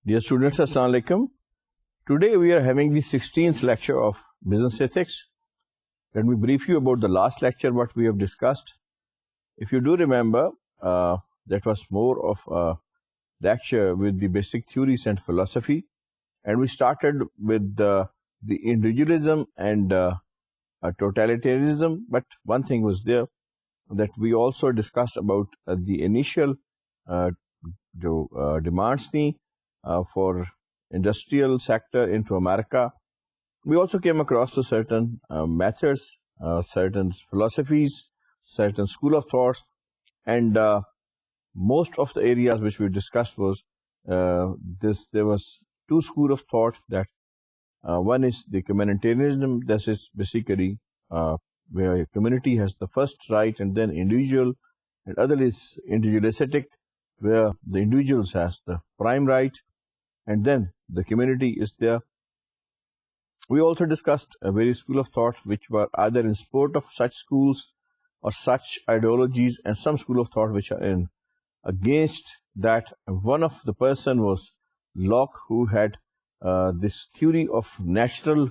Dear students, Assalamu alaikum. Today we are having the 16th lecture of Business Ethics. Let me brief you about the last lecture, what we have discussed. If you do remember, that was more of a lecture with the basic theories and philosophy. And we started with the individualism and totalitarianism. But one thing was there, that we also discussed about the initial demands for industrial sector into America. We also came across to certain methods, certain philosophies, certain school of thoughts, and most of the areas which we discussed was there was two school of thought. That one is the communitarianism. This is basically where a community has the first right and then individual, and other is individualistic, where the individuals has the prime right and then the community is there. We also discussed a various school of thought which were either in support of such schools or such ideologies, and some school of thought which are in against that. One of the person was Locke, who had this theory of natural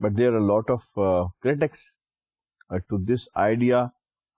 But there are a lot of critics to this idea.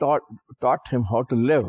taught him how to live.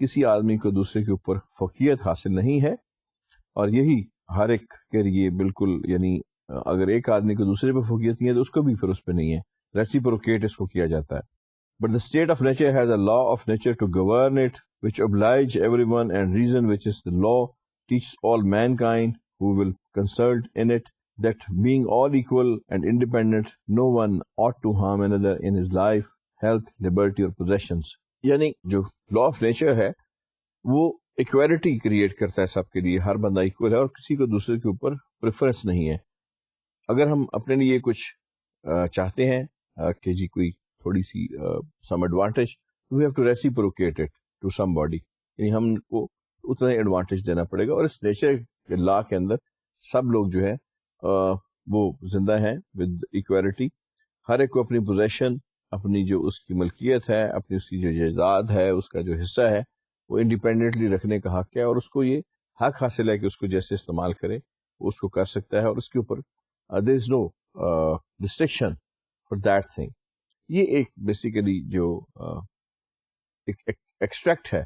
کسی آدمی کو دوسرے کے اوپر فوقیت حاصل نہیں ہے، اور یہی ہر ایک کے لیے بالکل، یعنی اگر ایک آدمی کو دوسرے پہ فوقیت نہیں ہے تو اس کو بھی پھر اس پہ نہیں ہے. ریسیپروکیٹ اس کو کیا جاتا ہے. But the state of nature has a law of nature to govern it, which oblige everyone, and reason which is the law teaches all mankind who will consult in it that being all equal and independent, no one ought to harm another in his life, health, liberty or possessions. یعنی جو law of nature ہے وہ equality create کرتا ہے سب کے لیے، ہر بندہ equal ہے اور کسی کو دوسرے کے اوپر پریفرنس نہیں ہے. اگر ہم اپنے لیے کچھ چاہتے ہیں کہ جی کوئی تھوڑی سی some advantage, we have to reciprocate it to somebody, یعنی ہم کو اتنا ایڈوانٹیج دینا پڑے گا. اور اس نیچر کے لا کے اندر سب لوگ جو ہے وہ زندہ ہیں ود ایکویلٹی. ہر ایک کو اپنی پوزیشن، اپنی جو اس کی ملکیت ہے، اپنی اس کی جو جائیداد ہے، اس کا جو حصہ ہے وہ انڈیپینڈنٹلی رکھنے کا حق ہے، اور اس کو یہ حق حاصل ہے کہ اس کو جیسے استعمال کرے وہ اس کو کر سکتا ہے، اور اس کے اوپر there is no restriction for that thing. یہ ایک بیسیکلی جو ایکسٹریکٹ ہے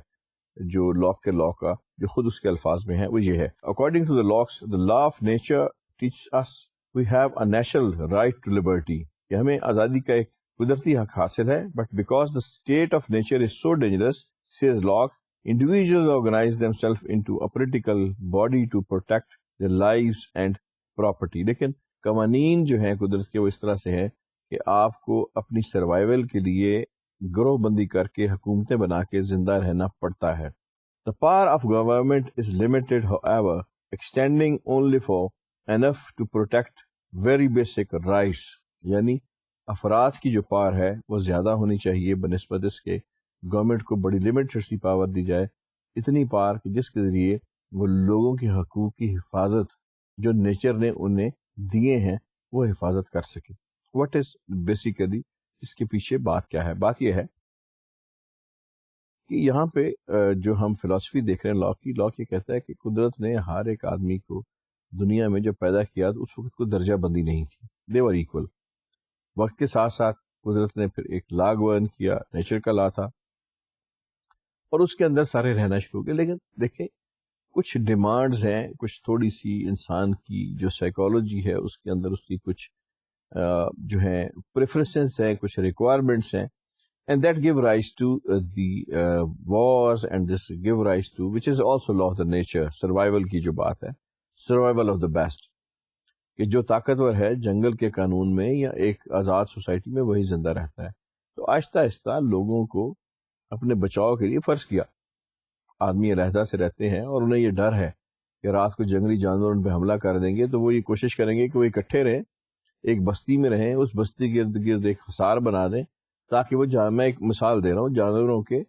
جو لاک کے لا کا، جو خود اس کے الفاظ میں ہے، وہ یہ ہے: According to the laws, the law of nature teaches us we have a natural right to liberty. کہ ہمیں آزادی کا ایک قدرتی حق حاصل ہے. But because the state of nature is so dangerous, says Locke, individuals organize themselves into a political body to protect their lives and property. لیکن قوانین جو ہیں قدرت کے وہ اس طرح سے ہیں کہ آپ کو اپنی سروائیول کے لیے گروہ بندی کر کے حکومتیں بنا کے زندہ رہنا پڑتا ہے. The power of government is limited, however, extending only for enough to protect very basic rights. یعنی افراد کی جو پاور ہے وہ زیادہ ہونی چاہیے بنسبت اس کے گورنمنٹ کو بڑی لمٹڈ سی پاور دی جائے، اتنی پاور کہ جس کے ذریعے وہ لوگوں کے حقوق کی حفاظت جو نیچر نے انہیں دیے ہیں وہ حفاظت کر سکے. واٹ از بیسیکلی اس کے پیچھے بات کیا ہے؟ بات یہ ہے کہ یہاں پہ جو ہم فلسفی دیکھ رہے ہیں لا یہ کہتا ہے کہ قدرت نے ہر ایک آدمی کو دنیا میں جو پیدا کیا تو اس وقت کوئی درجہ بندی نہیں تھی، دے ور ایکول. وقت کے ساتھ ساتھ قدرت نے پھر ایک لا گورن کیا، نیچر کا لا تھا، اور اس کے اندر سارے رہنا شروع ہو گئے. لیکن دیکھیں کچھ ڈیمانڈز ہیں، کچھ تھوڑی سی انسان کی جو سائیکالوجی ہے اس کے اندر اس کی کچھ جو ہیں پریفرنسز ہیں، کچھ ریکوائرمنٹس ہیں، and that give rise to the wars and this give rise to which is also law of the nature, survival کی جو بات ہے، سروائیول آف دا بیسٹ، کہ جو طاقتور ہے جنگل کے قانون میں یا ایک آزاد سوسائٹی میں وہی زندہ رہتا ہے. تو آہستہ آہستہ لوگوں کو اپنے بچاؤ کے لیے فرض کیا. آدمی علیحدہ سے رہتے ہیں اور انہیں یہ ڈر ہے کہ رات کو جنگلی جانور ان پہ حملہ کر دیں گے، تو وہ یہ کوشش کریں گے کہ وہ اکٹھے رہیں، ایک بستی میں رہیں، اس بستی کے ارد گرد ایک حصار بنا دیں تاکہ وہ میں ایک مثال دے رہا ہوں جانوروں کے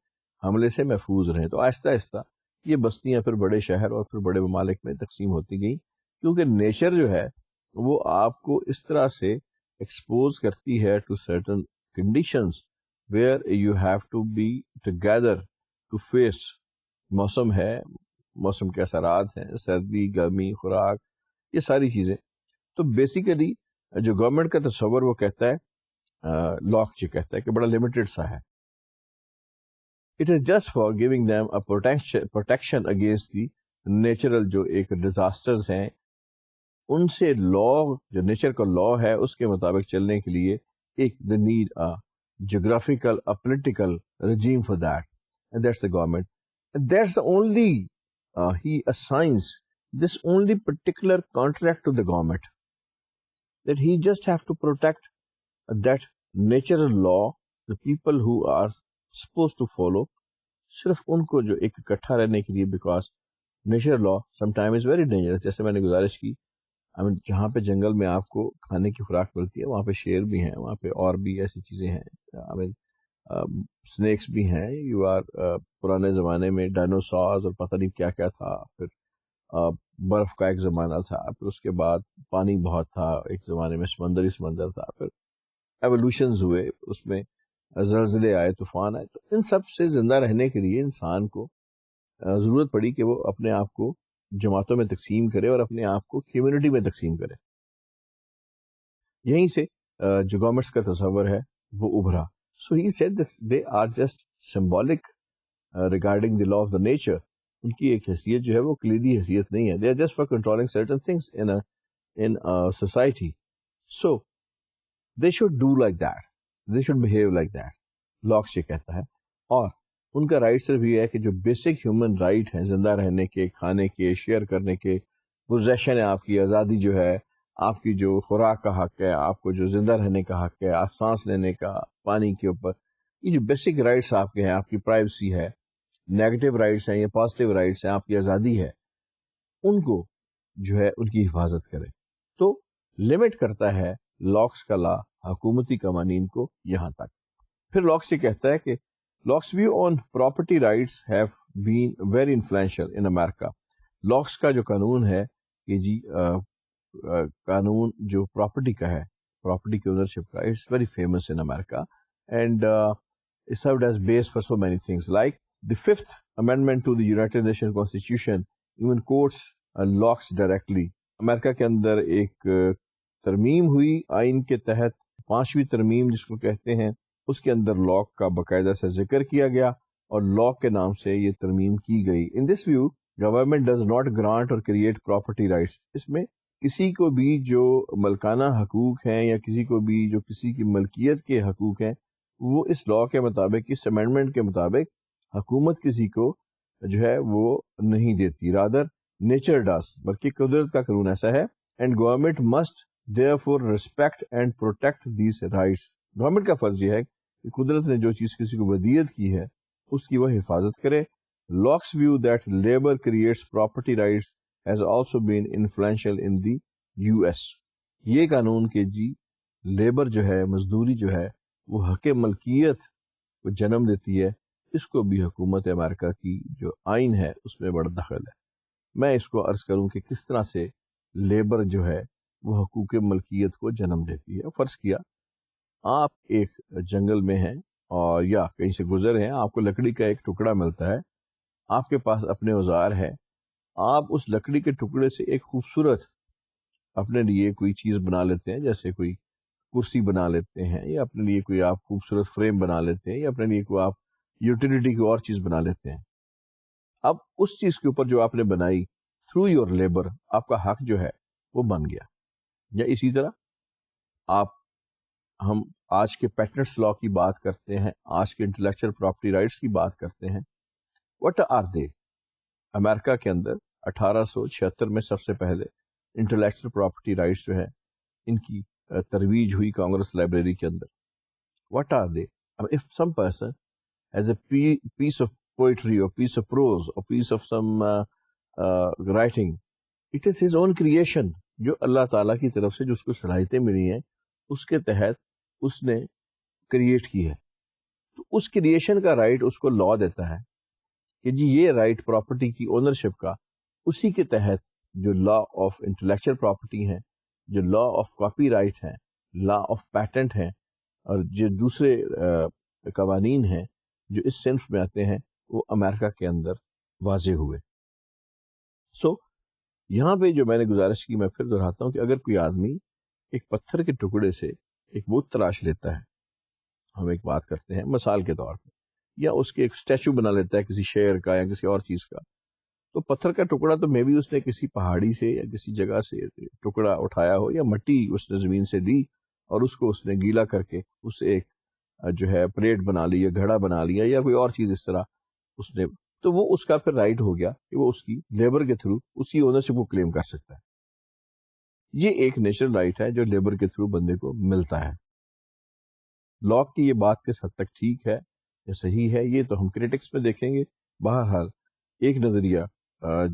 حملے سے محفوظ رہیں. تو آہستہ آہستہ یہ بستیاں پھر بڑے شہر اور پھر بڑے ممالک میں تقسیم ہوتی گئیں، کیونکہ نیچر جو ہے وہ آپ کو اس طرح سے ایکسپوز کرتی ہے to certain conditions where you have to be together to face. موسم ہے، موسم کے اثرات ہیں، سردی، گرمی، خوراک، یہ ساری چیزیں. تو بیسیکلی جو گورنمنٹ کا تصور وہ کہتا ہے، لاک جو کہتا ہے کہ بڑا لمیٹڈ سا ہے. It is just for giving them a protection against the natural جو ایک ڈیزاسٹرز ہیں ان سے لا جو نیچر کا لا ہے اس کے مطابق چلنے کے لیے ایک the need a geographical, a political regime for that, and that's the government. And that's the only he assigns this only particular contract to the government, that he just have to protect that natural law, the people who are supposed to follow, صرف ان کو جو ایک اکٹھا رہنے کے لیے، because natural law sometimes is very dangerous. جیسے میں نے گزارش کی، جہاں پہ جنگل میں آپ کو کھانے کی خوراک ملتی ہے وہاں پہ شیر بھی ہیں، وہاں پہ اور بھی ایسی چیزیں ہیں، سنیکس بھی ہیں. یو آر پرانے زمانے میں ڈائنوسارز اور پتہ نہیں کیا کیا تھا، پھر برف کا ایک زمانہ تھا، پھر اس کے بعد پانی بہت تھا، ایک زمانے میں سمندر تھا، پھر ایوولوشنز ہوئے، اس میں زلزلے آئے، طوفان آئے. تو ان سب سے زندہ رہنے کے لیے انسان کو ضرورت پڑی کہ وہ اپنے آپ کو جماعتوں میں تقسیم کرے اور اپنے آپ کو کمیونٹی میں تقسیم کرے. یہیں سے جو گورنمنٹس کا تصور ہے وہ ابھرا. So he said they are just symbolic regarding the law of the nature ان کی ایک حیثیت جو ہے وہ کلیدی حیثیت نہیں ہے. They are just for controlling certain things in society. So they should do like that. They should behave like that. Locks یہ کہتا ہے. اور ان کا رائٹ صرف یہ ہے کہ جو بیسک ہیومن رائٹ ہیں زندہ رہنے کے, کھانے کے, شیئر کرنے کے, پوزیشن ہے آپ کی, آزادی جو ہے, آپ کی جو خوراک کا حق ہے, آپ کو جو زندہ رہنے کا حق ہے, سانس لینے کا, پانی کے اوپر, یہ جو بیسک رائٹس آپ کے ہیں, آپ کی پرائیویسی ہے, نیگیٹو رائٹس ہیں یا پازیٹیو رائٹس ہیں, آپ کی آزادی ہے, ان کو جو ہے ان کی حفاظت کرے. تو لمٹ کرتا ہے لاکس کا لا حکومتی قوانین کو یہاں تک. پھر لاکس یہ کہتا ہے کہ Locke's view on property rights have been very influential in America. Locke's کا جو قانون ہے کہ جی قانون جو پراپرٹی کا ہے, پراپرٹی کی اونرشپ کا, it's very famous in America and it served as base for so many things like the Fifth Amendment to the United Nations Constitution even quotes Locke's directly. امریکہ کے اندر ایک ترمیم ہوئی آئین کے تحت, 5ویں ترمیم جس کو کہتے ہیں, اس کے اندر لاک کا باقاعدہ سے ذکر کیا گیا اور لاک کے نام سے یہ ترمیم کی گئی. In this view government does not grant اور کریٹ پراپرٹی رائٹس. اس میں کسی کو بھی جو ملکانہ حقوق ہیں یا کسی کو بھی جو کسی کی ملکیت کے حقوق ہیں وہ اس لا کے مطابق, اس امینڈمنٹ کے مطابق حکومت کسی کو جو ہے وہ نہیں دیتی. رادر نیچر ڈز, بلکہ قدرت کا قانون ایسا ہے. And government must therefore respect and protect these rights. Government کا فرض یہ ہے کہ قدرت نے جو چیز کسی کو ودیعت کی ہے اس کی وہ حفاظت کرے. Locke's view that labour creates property rights has also been influential in the US. یہ قانون کہ جی لیبر جو ہے, مزدوری جو ہے وہ حق ملکیت کو جنم دیتی ہے, اس کو بھی حکومت امریکہ کی جو آئین ہے اس میں بڑا دخل ہے. میں اس کو عرض کروں کہ کس طرح سے لیبر جو ہے وہ حقوق ملکیت کو جنم دیتی ہے. فرض کیا آپ ایک جنگل میں ہیں اور یا کہیں سے گزر ہیں, آپ کو لکڑی کا ایک ٹکڑا ملتا ہے, آپ کے پاس اپنے اوزار ہے, آپ اس لکڑی کے ٹکڑے سے ایک خوبصورت اپنے لیے کوئی چیز بنا لیتے ہیں, جیسے کوئی کرسی بنا لیتے ہیں, یا اپنے لیے کوئی آپ خوبصورت فریم بنا لیتے ہیں, یا اپنے لیے کوئی آپ یوٹیلیٹی کی اور چیز بنا لیتے ہیں. اب اس چیز کے اوپر جو آپ نے بنائی تھرو یور لیبر آپ کا حق جو ہے وہ بن گیا. یا اسی طرح ہم آج کے پیٹنٹس لا کی بات کرتے ہیں, آج کے انٹلیکچوئل پراپرٹی رائٹس کی بات کرتے ہیں. وٹ آر دے؟ امریکہ کے اندر 1876 میں سب سے پہلے انٹلیکچوئل پراپرٹی رائٹس جو ہے ان کی ترویج ہوئی کانگریس لائبریری کے اندر. What are they? If some person as a piece of poetry or piece of prose or piece of some writing, it is his own creation جو اللہ تعالیٰ کی طرف سے جو اس کو صلاحیتیں ملی ہیں اس کے تحت اس نے کریٹ کی ہے. تو اس کریشن کا رائٹ اس کو لا دیتا ہے کہ جی یہ رائٹ پراپرٹی کی اونرشپ کا, اسی کے تحت جو لا آف انٹلیکچوئل پراپرٹی ہیں, جو لا آف کاپی رائٹ ہیں, لا آف پیٹنٹ ہیں, اور جو دوسرے قوانین ہیں جو اس صنف میں آتے ہیں وہ امریکہ کے اندر واضح ہوئے. سو یہاں پہ جو میں نے گزارش کی, میں پھر دہراتا ہوں کہ اگر کوئی آدمی ایک پتھر کے ٹکڑے سے ایک بت تراش لیتا ہے, ہم ایک بات کرتے ہیں مثال کے طور پہ, یا اس کے ایک اسٹیچو بنا لیتا ہے کسی شعر کا یا کسی اور چیز کا, تو پتھر کا ٹکڑا تو میں بھی اس نے کسی پہاڑی سے یا کسی جگہ سے ٹکڑا اٹھایا ہو, یا مٹی اس نے زمین سے لی اور اس کو اس نے گیلا کر کے اس سے ایک جو ہے پلیٹ بنا لی یا گھڑا بنا لیا یا کوئی اور چیز اس طرح اس نے, تو وہ اس کا پھر رائٹ ہو گیا کہ وہ اس کی لیبر کے تھرو اس کی اونرشپ کو کلیم کر سکتا ہے. یہ ایک نیچرل رائٹ ہے جو لیبر کے تھرو بندے کو ملتا ہے. لاک کی یہ بات کس حد تک ٹھیک ہے یا صحیح ہے یہ تو ہم کریٹکس میں دیکھیں گے. بہرحال ایک نظریہ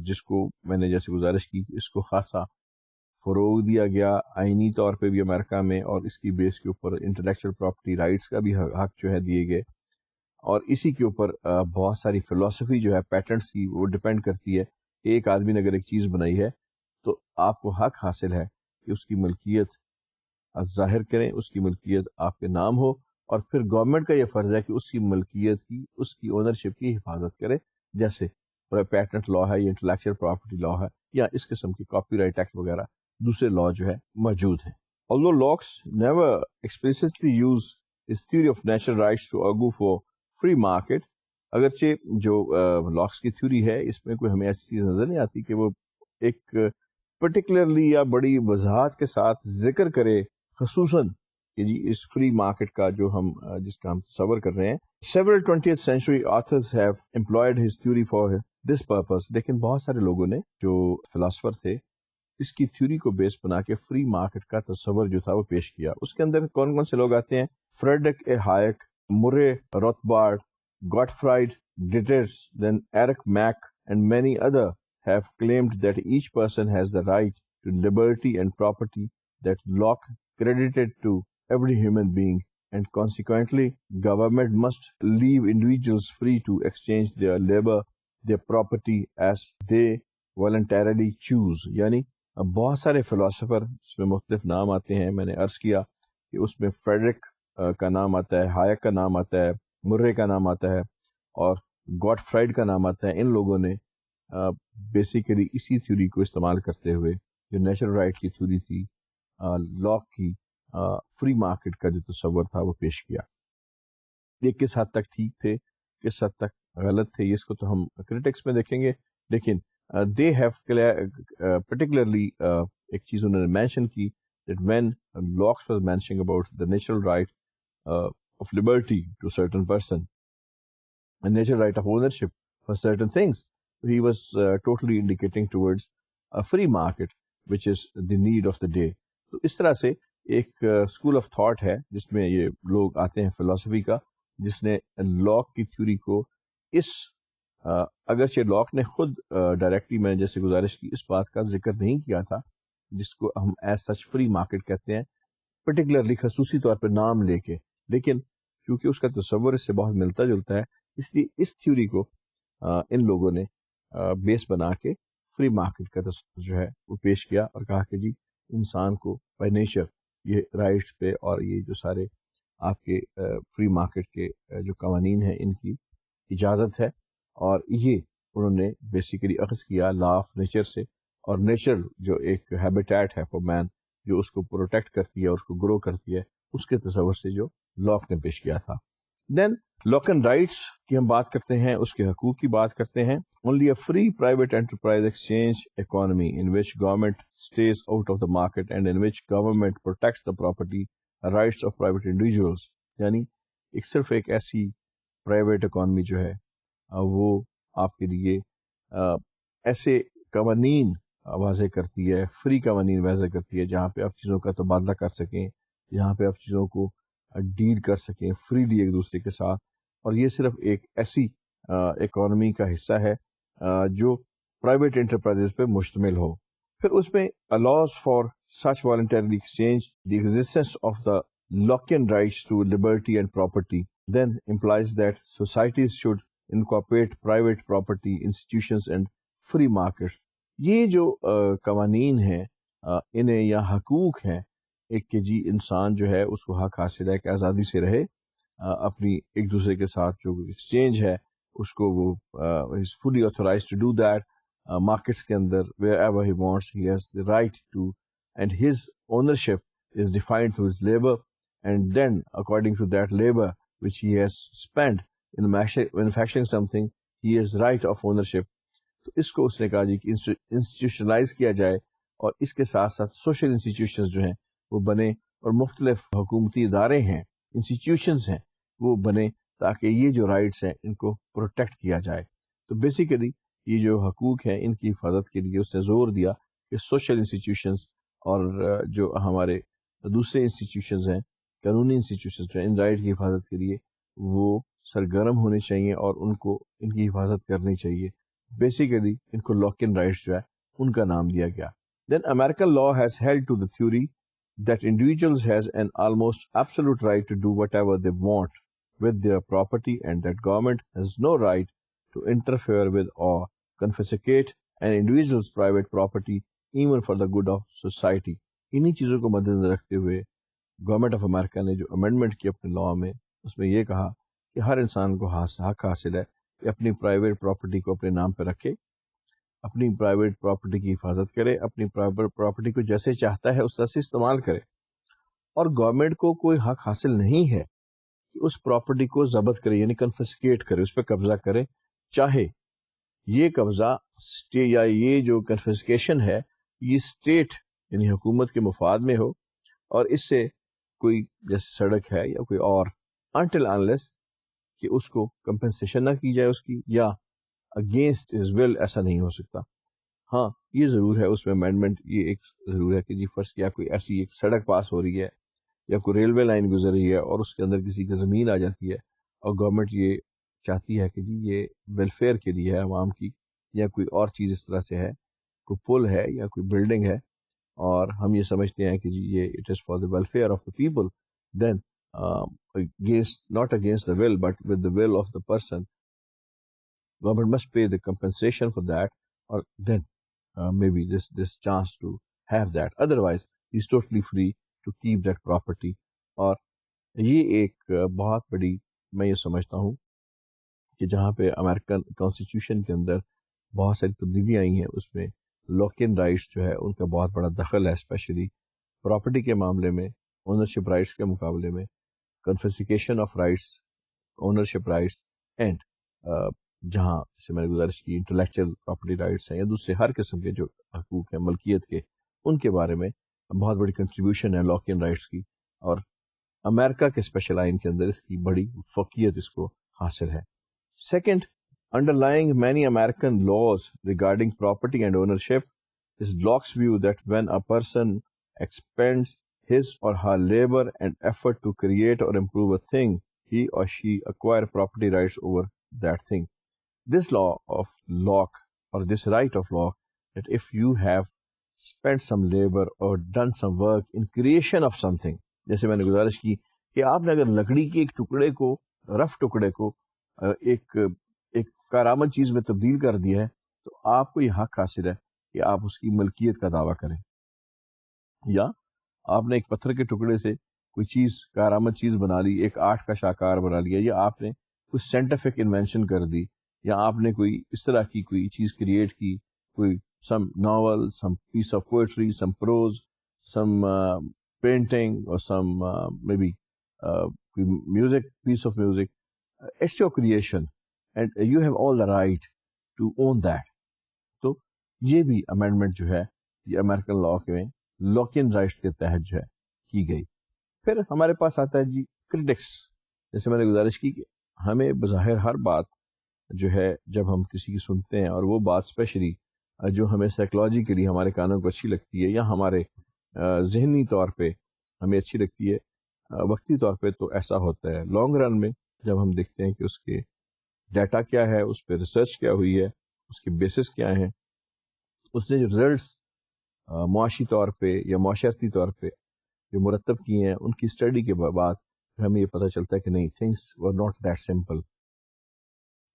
جس کو میں نے جیسے گزارش کی, اس کو خاصا فروغ دیا گیا آئینی طور پہ بھی امریکہ میں, اور اس کی بیس کے اوپر انٹلیکچوئل پراپرٹی رائٹس کا بھی حق جو ہے دیے گئے, اور اسی کے اوپر بہت ساری فلسفی جو ہے پیٹنٹس کی وہ ڈیپینڈ کرتی ہے. ایک آدمی نے اگر ایک چیز بنائی ہے تو آپ کو حق حاصل ہے کہ اس کی ملکیت ظاہر کریں, اس کی ملکیت آپ کے نام ہو, اور پھر گورنمنٹ کا یہ فرض ہے کہ اس کی ملکیت کی, اس کی اونرشپ کی حفاظت کرے, جیسے پیٹنٹ لا ہے یا انٹلیکچوئل پراپرٹی لا ہے یا اس قسم کی کاپی رائٹ ایکٹ وغیرہ دوسرے لا جو ہے موجود ہیں. Although Locke never explicitly used his theory of natural rights to argue for free market, اگرچہ جو لاکس کی تھیوری ہے اس میں کوئی ہمیں ایسی چیز نظر نہیں آتی کہ وہ ایک پرٹیکولرلی یا بڑی وضاحت کے ساتھ ذکر کرے خصوصاً کہ جی اس فری مارکیٹ کا جو ہم جس کا ہم تصور کر رہے ہیں. Several 20th century authors have employed his theory for this purpose. لیکن بہت سارے لوگوں نے جو فلاسفر تھے اس کی تھیوری کو بیس بنا کے فری مارکیٹ کا تصور جو تھا وہ پیش کیا. اس کے اندر کون کون سے لوگ آتے ہیں؟ فریڈرک اے ہائیک، مرے روتھبارڈ، گاٹفرائڈ debtors, then Eric Mack and many other have claimed that each person has the right to liberty and property that Locke credited to every human being, and consequently government must leave individuals free to exchange their labor, their property as they voluntarily choose. یعنی بہت سارے philosopher اس میں مختلف نام آتے ہیں. میں نے عرض کیا کہ اس میں فریڈرک کا نام آتا ہے، ہائیک کا نام آتا ہے، مرے کا نام آتا ہے اور گاٹفرائڈ کا نام آتا ہے. ان لوگوں نے بیسیکلی اسی تھیوری کو استعمال کرتے ہوئے جو نیچرل رائٹ کی تھیوری تھی، لاک کی فری مارکیٹ کا جو تصور تھا وہ پیش کیا. یہ کس حد تک ٹھیک تھے، کس حد تک غلط تھے، اس کو تو ہم کرٹکس میں دیکھیں گے. لیکن دے ہیو پرٹیکولرلی ایک چیز انہوں نے مینشن کی that when Locke was mentioning about the natural right of liberty to certain person, a natural right of ownership for certain things, he was totally indicating towards a free market which is the need of the day. تو اس طرح سے ایک school of thought ہے جس میں یہ لوگ آتے ہیں فلسفی کا، جس نے لاک کی تھیوری کو اس اگرچہ لاک نے خود ڈائریکٹلی میں نے جیسے گزارش کی اس بات کا ذکر نہیں کیا تھا جس کو ہم ایز سچ فری مارکیٹ کہتے ہیں، پرٹیکولرلی خصوصی طور پہ نام لے کے، لیکن چونکہ اس کا تصور اس سے بہت ملتا جلتا ہے اس لیے اس تھیوری کو ان لوگوں نے بیس بنا کے فری مارکیٹ کا تصور جو ہے وہ پیش کیا اور کہا کہ جی انسان کو بائی نیچر یہ رائٹس پہ اور یہ جو سارے آپ کے فری مارکیٹ کے جو قوانین ہیں ان کی اجازت ہے، اور یہ انہوں نے بیسیکلی اخذ کیا لا آف نیچر سے، اور نیچر جو ایک ہیبیٹیٹ ہے فار مین جو اس کو پروٹیکٹ کرتی ہے اور اس کو گرو کرتی ہے، اس کے تصور سے جو لاک نے پیش کیا تھا. دین لاکن رائٹس کی ہم بات کرتے ہیں، اس کے حقوق کی بات کرتے ہیں. Only a free private enterprise exchange economy in which government stays out of the market and in which government protects the property rights of private individuals. یعنی صرف ایک ایسی پرائیویٹ اکانومی جو ہے وہ آپ کے لیے ایسے قوانین واضح کرتی ہے، فری قوانین واضح کرتی ہے جہاں پہ آپ چیزوں کا تبادلہ کر سکیں، جہاں پہ آپ چیزوں کو ڈیل کر سکیں فریلی ایک دوسرے کے ساتھ. اور یہ صرف ایک ایسی اکانومی کا حصہ ہے جو پرائیویٹ انٹرپرائزز پہ مشتمل ہو. پھر اس میں allows for such voluntary exchange the existence of the Lockean rights to liberty and property, then implies that societies should incorporate private property institutions and free markets. یہ جو قوانین ہیں انہیں یا حقوق ہیں ایک کہ جی انسان جو ہے اس کو حق حاصل ہے کہ آزادی سے رہے، اپنی ایک دوسرے کے ساتھ جو ایکسچینج ہے اس کو وہ is fully authorized to do that. Markets کے اندر wherever he wants he has the right to, and his ownership is defined through his labor, and then according to that labor which he has spent in manufacturing something he has right of ownership. تو اس کو اس نے کہا جی کہ institutionalise کیا جائے اور اس کے ساتھ ساتھ سوشل انسٹیٹیوشنز جو ہیں وہ بنے اور مختلف حکومتی ادارے ہیں، انسٹیٹیوشنز ہیں وہ بنے تاکہ یہ جو رائٹس ہیں ان کو پروٹیکٹ کیا جائے. تو بیسیکلی یہ جو حقوق ہیں ان کی حفاظت کے لیے اس نے زور دیا کہ سوشل انسٹیٹیوشنز اور جو ہمارے دوسرے انسٹیٹیوشنز ہیں، قانونی انسٹیٹیوشنز ہیں، ان رائٹ کی حفاظت کے لیے وہ سرگرم ہونے چاہیے اور ان کو ان کی حفاظت کرنی چاہیے. بیسیکلی ان کو لاکن رائٹس جو ہے ان کا نام دیا گیا. Then American law has held to the theory that individuals has an almost absolute right to do whatever they want with their property, and that government has no right to interfere with or confiscate an individual's private property even for the good of society. انہی چیزوں کو مد نظر رکھتے ہوئے government of America نے جو amendment کی اپنے لا میں، اس میں یہ کہا کہ ہر انسان کو حق حاصل ہے کہ اپنی پرائیویٹ پراپرٹی کو اپنے نام پہ رکھے، اپنی پرائیویٹ پراپرٹی کی حفاظت کرے، اپنی پرائیویٹ پراپرٹی کو جیسے چاہتا ہے اس طرح سے استعمال کرے، اور گورنمنٹ کو کوئی حق حاصل نہیں ہے کہ اس پراپرٹی کو ضبط کرے یعنی کنفسکیٹ کرے, اس پہ قبضہ کرے, چاہے یہ قبضہ یا یہ جو کنفسکیشن ہے یہ اسٹیٹ یعنی حکومت کے مفاد میں ہو اور اس سے کوئی جیسے سڑک ہے یا کوئی اور, until unless کہ اس کو کمپنسیشن نہ کی جائے اس کی یا اگینسٹ از ول, ایسا نہیں ہو سکتا. ہاں یہ ضرور ہے اس میں امینڈمنٹ, یہ ایک ضرور ہے کہ جی فرض کیا کوئی ایسی ایک سڑک پاس ہو رہی ہے یا کوئی ریلوے لائن گزر رہی ہے اور اس کے اندر کسی کی زمین آ جاتی ہے اور گورنمنٹ یہ چاہتی ہے کہ جی یہ ویلفیئر کے لیے ہے عوام کی, یا کوئی اور چیز اس طرح سے ہے, کوئی پل ہے یا کوئی بلڈنگ ہے اور ہم یہ سمجھتے ہیں کہ جی یہ it is for the welfare of the people, then not against the will but with the will of the person, government must pay the compensation for that, or then maybe this chance to have that. Otherwise he's totally free to keep that property. اور یہ ایک بہت بڑی میں یہ سمجھتا ہوں کہ جہاں پہ امریکن کانسٹیٹیوشن کے اندر بہت ساری تبدیلیاں آئی ہیں اس میں لاک ان رائٹس جو ہے ان کا بہت بڑا دخل ہے, اسپیشلی پراپرٹی کے معاملے میں, اونرشپ رائٹس کے مقابلے میں, confiscation of rights, ownership rights, and جہاں جیسے میں نے گزارش کی انٹلیکچوئل پراپرٹی رائٹس ہیں یا دوسرے ہر قسم کے جو حقوق ہیں ملکیت کے, ان کے بارے میں بہت بڑی کنٹریبیوشن ہے لاک ان رائٹس کی, اور امریکہ کے اسپیشل آئین کے اندر اس کی بڑی فوقیت اس کو حاصل ہے. Second, underlying many American laws regarding property and ownership is Locke's view that when a person expends his or her labor and effort to create or improve a thing, he or she acquire property rights over that thing. This law of Locke, or this right of Locke, that if you have spent some labor or done some work in creation of something, جیسے میں نے گزارش کی کہ آپ نے اگر لکڑی کے ایک ٹکڑے کو, رف ٹکڑے کو ایک کارآمد چیز میں تبدیل کر دیا ہے تو آپ کو یہ حق حاصل ہے کہ آپ اس کی ملکیت کا دعویٰ کریں. یا آپ نے ایک پتھر کے ٹکڑے سے کوئی چیز کارآمد چیز بنا لی, ایک آرٹ کا شاہکار بنا لیا, یا آپ نے کوئی سائنٹیفک انوینشن کر دی, یا آپ نے کوئی اس طرح کی کوئی چیز کریٹ کی, کوئی some novel, some piece of poetry, some prose, some painting اور some may be music, piece of music, it's your creation and you have all the right to own that. تو یہ بھی امینڈمنٹ جو ہے یہ American لا میں lock ان rights کے تحت جو ہے کی گئی. پھر ہمارے پاس آتا ہے جی کرٹکس. جیسے میں نے گزارش کی کہ ہمیں بظاہر ہر بات جو ہے جب ہم کسی کی سنتے ہیں, اور وہ بات اسپیشلی جو ہمیں سائیکولوجیکلی ہمارے کانوں کو اچھی لگتی ہے یا ہمارے ذہنی طور پہ ہمیں اچھی لگتی ہے, وقتی طور پہ تو ایسا ہوتا ہے. لانگ رن میں جب ہم دیکھتے ہیں کہ اس کے ڈیٹا کیا ہے, اس پہ ریسرچ کیا ہوئی ہے, اس کے بیسس کیا ہیں, اس نے جو ریزلٹس معاشی طور پہ یا معاشرتی طور پہ جو مرتب کیے ہیں, ان کی اسٹڈی کے بعد ہمیں یہ پتہ چلتا ہے کہ نہیں, things were not that simple.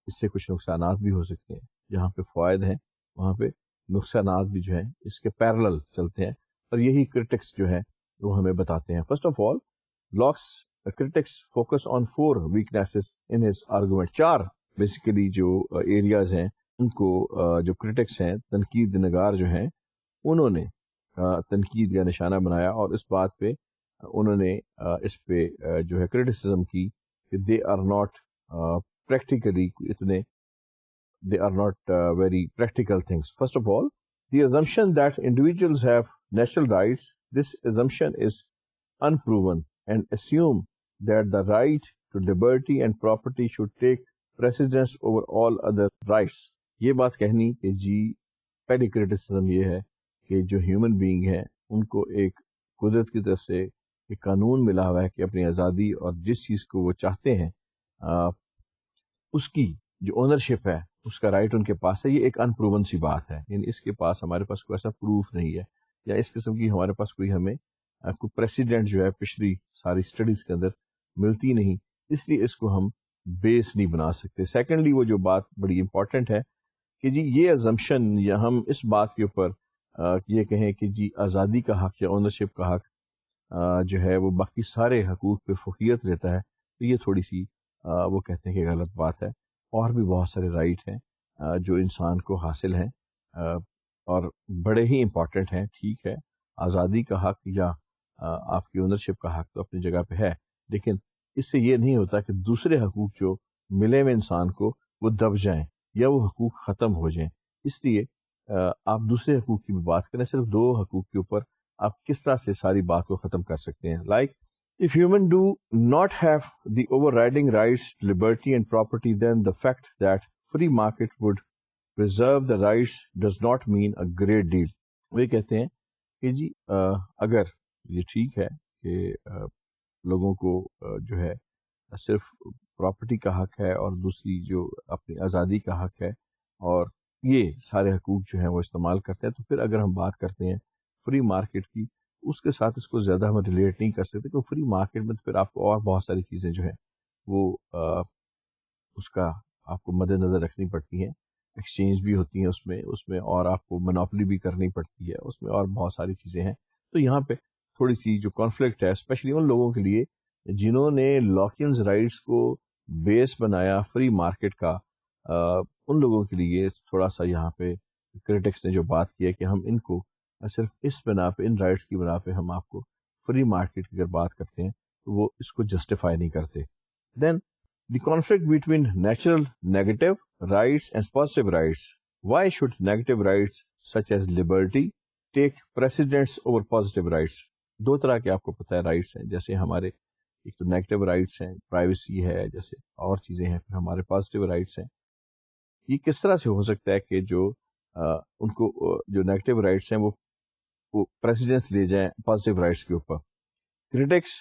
اس سے کچھ نقصانات بھی ہو سکتے ہیں. جہاں پہ فوائد ہیں وہاں پہ نقصانات بھی جو ہیں اس کے پیرلل چلتے ہیں, اور یہی کرٹکس جو ہے وہ ہمیں بتاتے ہیں. First of all, locks critics focus on 4 weaknesses in his argument. 4 basically جو ایریاز ہیں ان کو جو کرٹکس ہیں, تنقید نگار جو ہیں, انہوں نے تنقید کا نشانہ بنایا, اور اس بات پہ انہوں نے اس پہ جو ہے کرٹیسزم کی کہ دے آر ناٹ پریکٹیکلی اتنے, they are not very practical things. First of all, the assumption that individuals have natural rights, this assumption is unproven and assume that the right to liberty and property should take precedence over all other rights. یہ بات کہنی کہ جی پہلی criticism یہ ہے کہ جو human being ہیں ان کو ایک قدرت کی طرف سے ایک قانون ملا ہوا ہے کہ اپنی آزادی اور جس چیز کو وہ چاہتے ہیں اس کی جو اونرشپ ہے, اس کا رائٹ ان کے پاس ہے. یہ ایک انپروون سی بات ہے, یعنی اس کے پاس ہمارے پاس کوئی ایسا پروف نہیں ہے, یا اس قسم کی ہمارے پاس کوئی ہمیں کوئی پریسیڈنٹ جو ہے پچھلی ساری اسٹڈیز کے اندر ملتی نہیں, اس لیے اس کو ہم بیس نہیں بنا سکتے. سیکنڈلی, وہ جو بات بڑی امپورٹنٹ ہے کہ جی یہ ازمپشن, یا ہم اس بات کے اوپر یہ کہیں کہ جی آزادی کا حق یا اونرشپ کا حق جو ہے وہ باقی سارے حقوق پہ فوقیت لیتا ہے, تو یہ تھوڑی سی وہ کہتے ہیں کہ غلط بات ہے. اور بھی بہت سارے رائٹ ہیں جو انسان کو حاصل ہیں اور بڑے ہی امپورٹنٹ ہیں. ٹھیک ہے, آزادی کا حق یا آپ کی اونرشپ کا حق تو اپنی جگہ پہ ہے, لیکن اس سے یہ نہیں ہوتا کہ دوسرے حقوق جو ملے ہوئے انسان کو وہ دب جائیں یا وہ حقوق ختم ہو جائیں. اس لیے آپ دوسرے حقوق کی بھی بات کریں, صرف 2 حقوق کے اوپر آپ کس طرح سے ساری بات کو ختم کر سکتے ہیں. Like if human do not have the overriding rights to liberty and property, then the fact that free market would preserve the rights does not mean a great deal. وہ کہتے ہیں کہ جی اگر یہ ٹھیک ہے کہ لوگوں کو جو ہے صرف پراپرٹی کا حق ہے اور دوسری جو اپنی آزادی کا حق ہے اور یہ سارے حقوق جو ہیں وہ استعمال کرتے ہیں, تو پھر اگر ہم بات کرتے ہیں فری مارکیٹ کی, اس کے ساتھ اس کو زیادہ ہم ریلیٹ نہیں کر سکتے, کہ فری مارکیٹ میں پھر آپ کو اور بہت ساری چیزیں جو ہیں وہ اس کا آپ کو مد نظر رکھنی پڑتی ہیں. ایکسچینج بھی ہوتی ہیں اس میں اور آپ کو منوپلی بھی کرنی پڑتی ہے, اس میں اور بہت ساری چیزیں ہیں. تو یہاں پہ تھوڑی سی جو کانفلکٹ ہے اسپیشلی ان لوگوں کے لیے جنہوں نے لاکنز رائٹس کو بیس بنایا فری مارکیٹ کا, ان لوگوں کے لیے تھوڑا سا یہاں پہ کرٹکس نے جو بات کی ہے کہ ہم ان کو صرف اس بنا پہ, ان رائٹس کی بنا پہ ہم آپ کو فری مارکیٹ کی اگر بات کرتے ہیں تو وہ اس کو جسٹیفائی نہیں کرتے. دین the conflict between natural negative rights and positive rights. Why should negative rights such as liberty take precedence over positive rights? 2 طرح کے آپ کو پتہ ہے رائٹس ہیں, جیسے ہمارے ایک تو نیگیٹو رائٹس ہیں, پرائیویسی ہے, جیسے اور چیزیں ہیں, پھر ہمارے پازیٹیو رائٹس ہیں. یہ کس طرح سے ہو سکتا ہے کہ جو ان کو جو نیگیٹو رائٹس ہیں وہ پریسیڈنس لے جائیں پازیٹیو رائٹس کے اوپر؟ Critics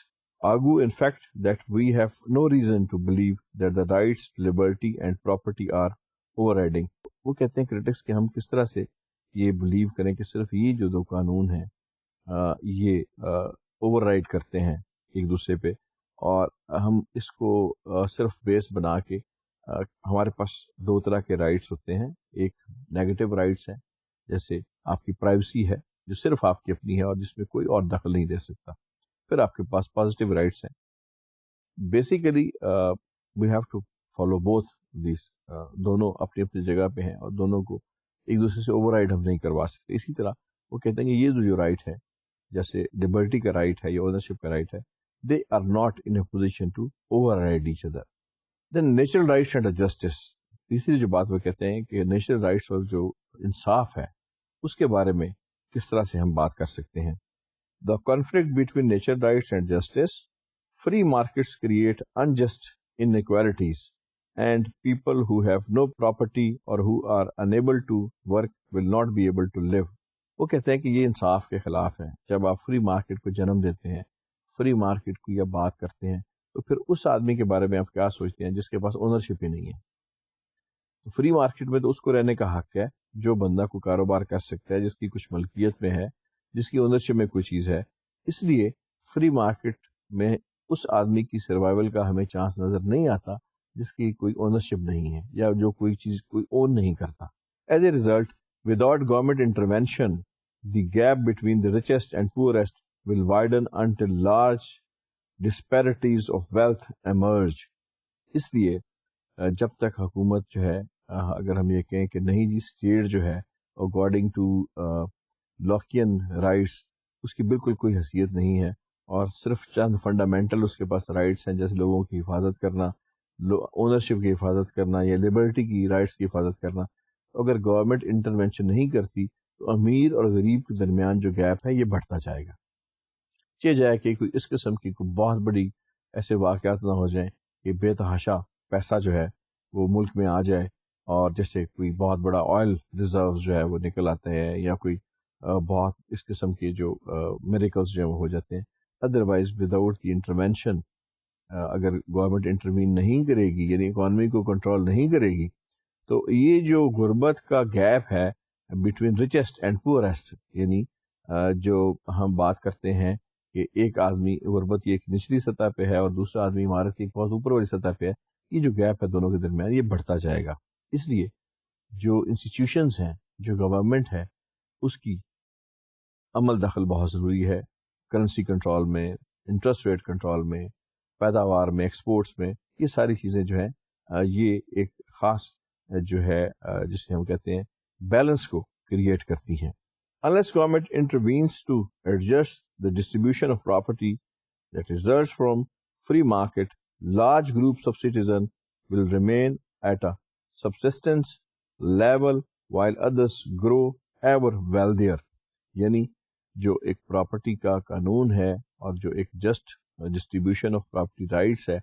argue in fact that we have no reason to believe that the rights to liberty and property are overriding. وہ کہتے ہیں کرٹکس کہ ہم کس طرح سے یہ بلیو کریں کہ صرف یہ جو 2 قانون ہیں یہ اوور رائڈ کرتے ہیں ایک دوسرے پہ, اور ہم اس کو صرف بیس بنا کے ہمارے پاس 2 طرح کے رائٹس ہوتے ہیں. ایک نیگیٹو رائٹس ہیں, جیسے آپ کی پرائیویسی ہے جو صرف آپ کی اپنی ہے اور جس میں کوئی اور دخل نہیں دے سکتا. پھر آپ کے پاس پازیٹیو رائٹس ہیں. Basically we have to follow both these, دونوں اپنی اپنی جگہ پہ ہیں اور دونوں کو ایک دوسرے سے اوور رائڈ ہم نہیں کروا سکتے. اسی طرح وہ کہتے ہیں کہ یہ جو رائٹ ہے, جیسے لبرٹی کا رائٹ ہے یا اونرشپ کا رائٹ ہے, they are not in a position to override each other. Then natural rights and justice. تیسری جو بات وہ کہتے ہیں کہ نیچرل رائٹس اور جو انصاف ہے اس کے بارے میں کس طرح سے ہم بات کر سکتے ہیں. The conflict between natural rights and justice. Free markets create unjust inequalities, and people who have no property or who are unable to work will not be able to live. وہ کہتے ہیں کہ یہ انصاف کے خلاف ہے. جب آپ فری مارکیٹ کو جنم دیتے ہیں, فری مارکیٹ کی آپ بات کرتے ہیں, تو پھر اس آدمی کے بارے میں آپ کیا سوچتے ہیں جس کے پاس اونرشپ ہی نہیں ہے. تو فری مارکیٹ میں تو اس کو رہنے کا حق ہے جو بندہ کو کاروبار کر سکتا ہے, جس کی کچھ ملکیت میں ہے, جس کی اونرشپ میں کوئی چیز ہے. اس لیے فری مارکیٹ میں اس آدمی کی سروائیول کا ہمیں چانس نظر نہیں آتا جس کی کوئی اونرشپ نہیں ہے یا جو کوئی چیز کوئی اون نہیں کرتا. As a result, without government intervention, the gap between the richest and poorest will widen until large disparities of wealth emerge. اس لیے جب تک حکومت جو ہے, اگر ہم یہ کہیں کہ نہیں جی اسٹیٹ جو ہے اکارڈنگ ٹو لاکین رائٹس اس کی بالکل کوئی حیثیت نہیں ہے اور صرف چند فنڈامنٹل اس کے پاس رائٹس ہیں, جیسے لوگوں کی حفاظت کرنا, اونرشپ کی حفاظت کرنا یا لبرٹی کی رائٹس کی حفاظت کرنا. اگر گورنمنٹ انٹرونشن نہیں کرتی تو امیر اور غریب کے درمیان جو گیپ ہے یہ بڑھتا جائے گا. چاہے جائے کہ کوئی اس قسم کی کوئی بہت بڑی ایسے واقعات نہ ہو جائیں کہ بے تحاشا پیسہ جو ہے وہ ملک میں آ جائے, اور جیسے کوئی بہت بڑا آئل ریزروز جو ہے وہ نکل آتے ہیں, یا کوئی بہت اس قسم کے جو میریکلز جو ہو جاتے ہیں. ادروائز وداؤٹ دی انٹرونشن, اگر گورنمنٹ انٹروین نہیں کرے گی, یعنی اکانومی کو کنٹرول نہیں کرے گی, تو یہ جو غربت کا گیپ ہے بٹوین ریچسٹ اینڈ پورسٹ, یعنی جو ہم بات کرتے ہیں کہ ایک آدمی غربت کی ایک نچلی سطح پہ ہے اور دوسرا آدمی عمارت کی ایک بہت اوپر والی سطح پہ ہے, یہ جو گیپ ہے دونوں کے درمیان یہ بڑھتا جائے گا. اس لیے جو انسٹیٹیوشنز ہیں, جو گورنمنٹ ہے, اس کی عمل دخل بہت ضروری ہے. کرنسی کنٹرول میں, انٹرسٹ ریٹ کنٹرول میں, پیداوار میں, ایکسپورٹس میں, یہ ساری چیزیں جو ہیں یہ ایک خاص جو ہے جسے ہم کہتے ہیں بیلنس کو کریٹ کرتی ہیں. Unless government intervenes to adjust the distribution of property that results from free market, large groups of citizens will remain at a subsistence level while others grow ever wealthier. یعنی جو ایک property کا قانون ہے اور جو ایک just distribution of property rights ہے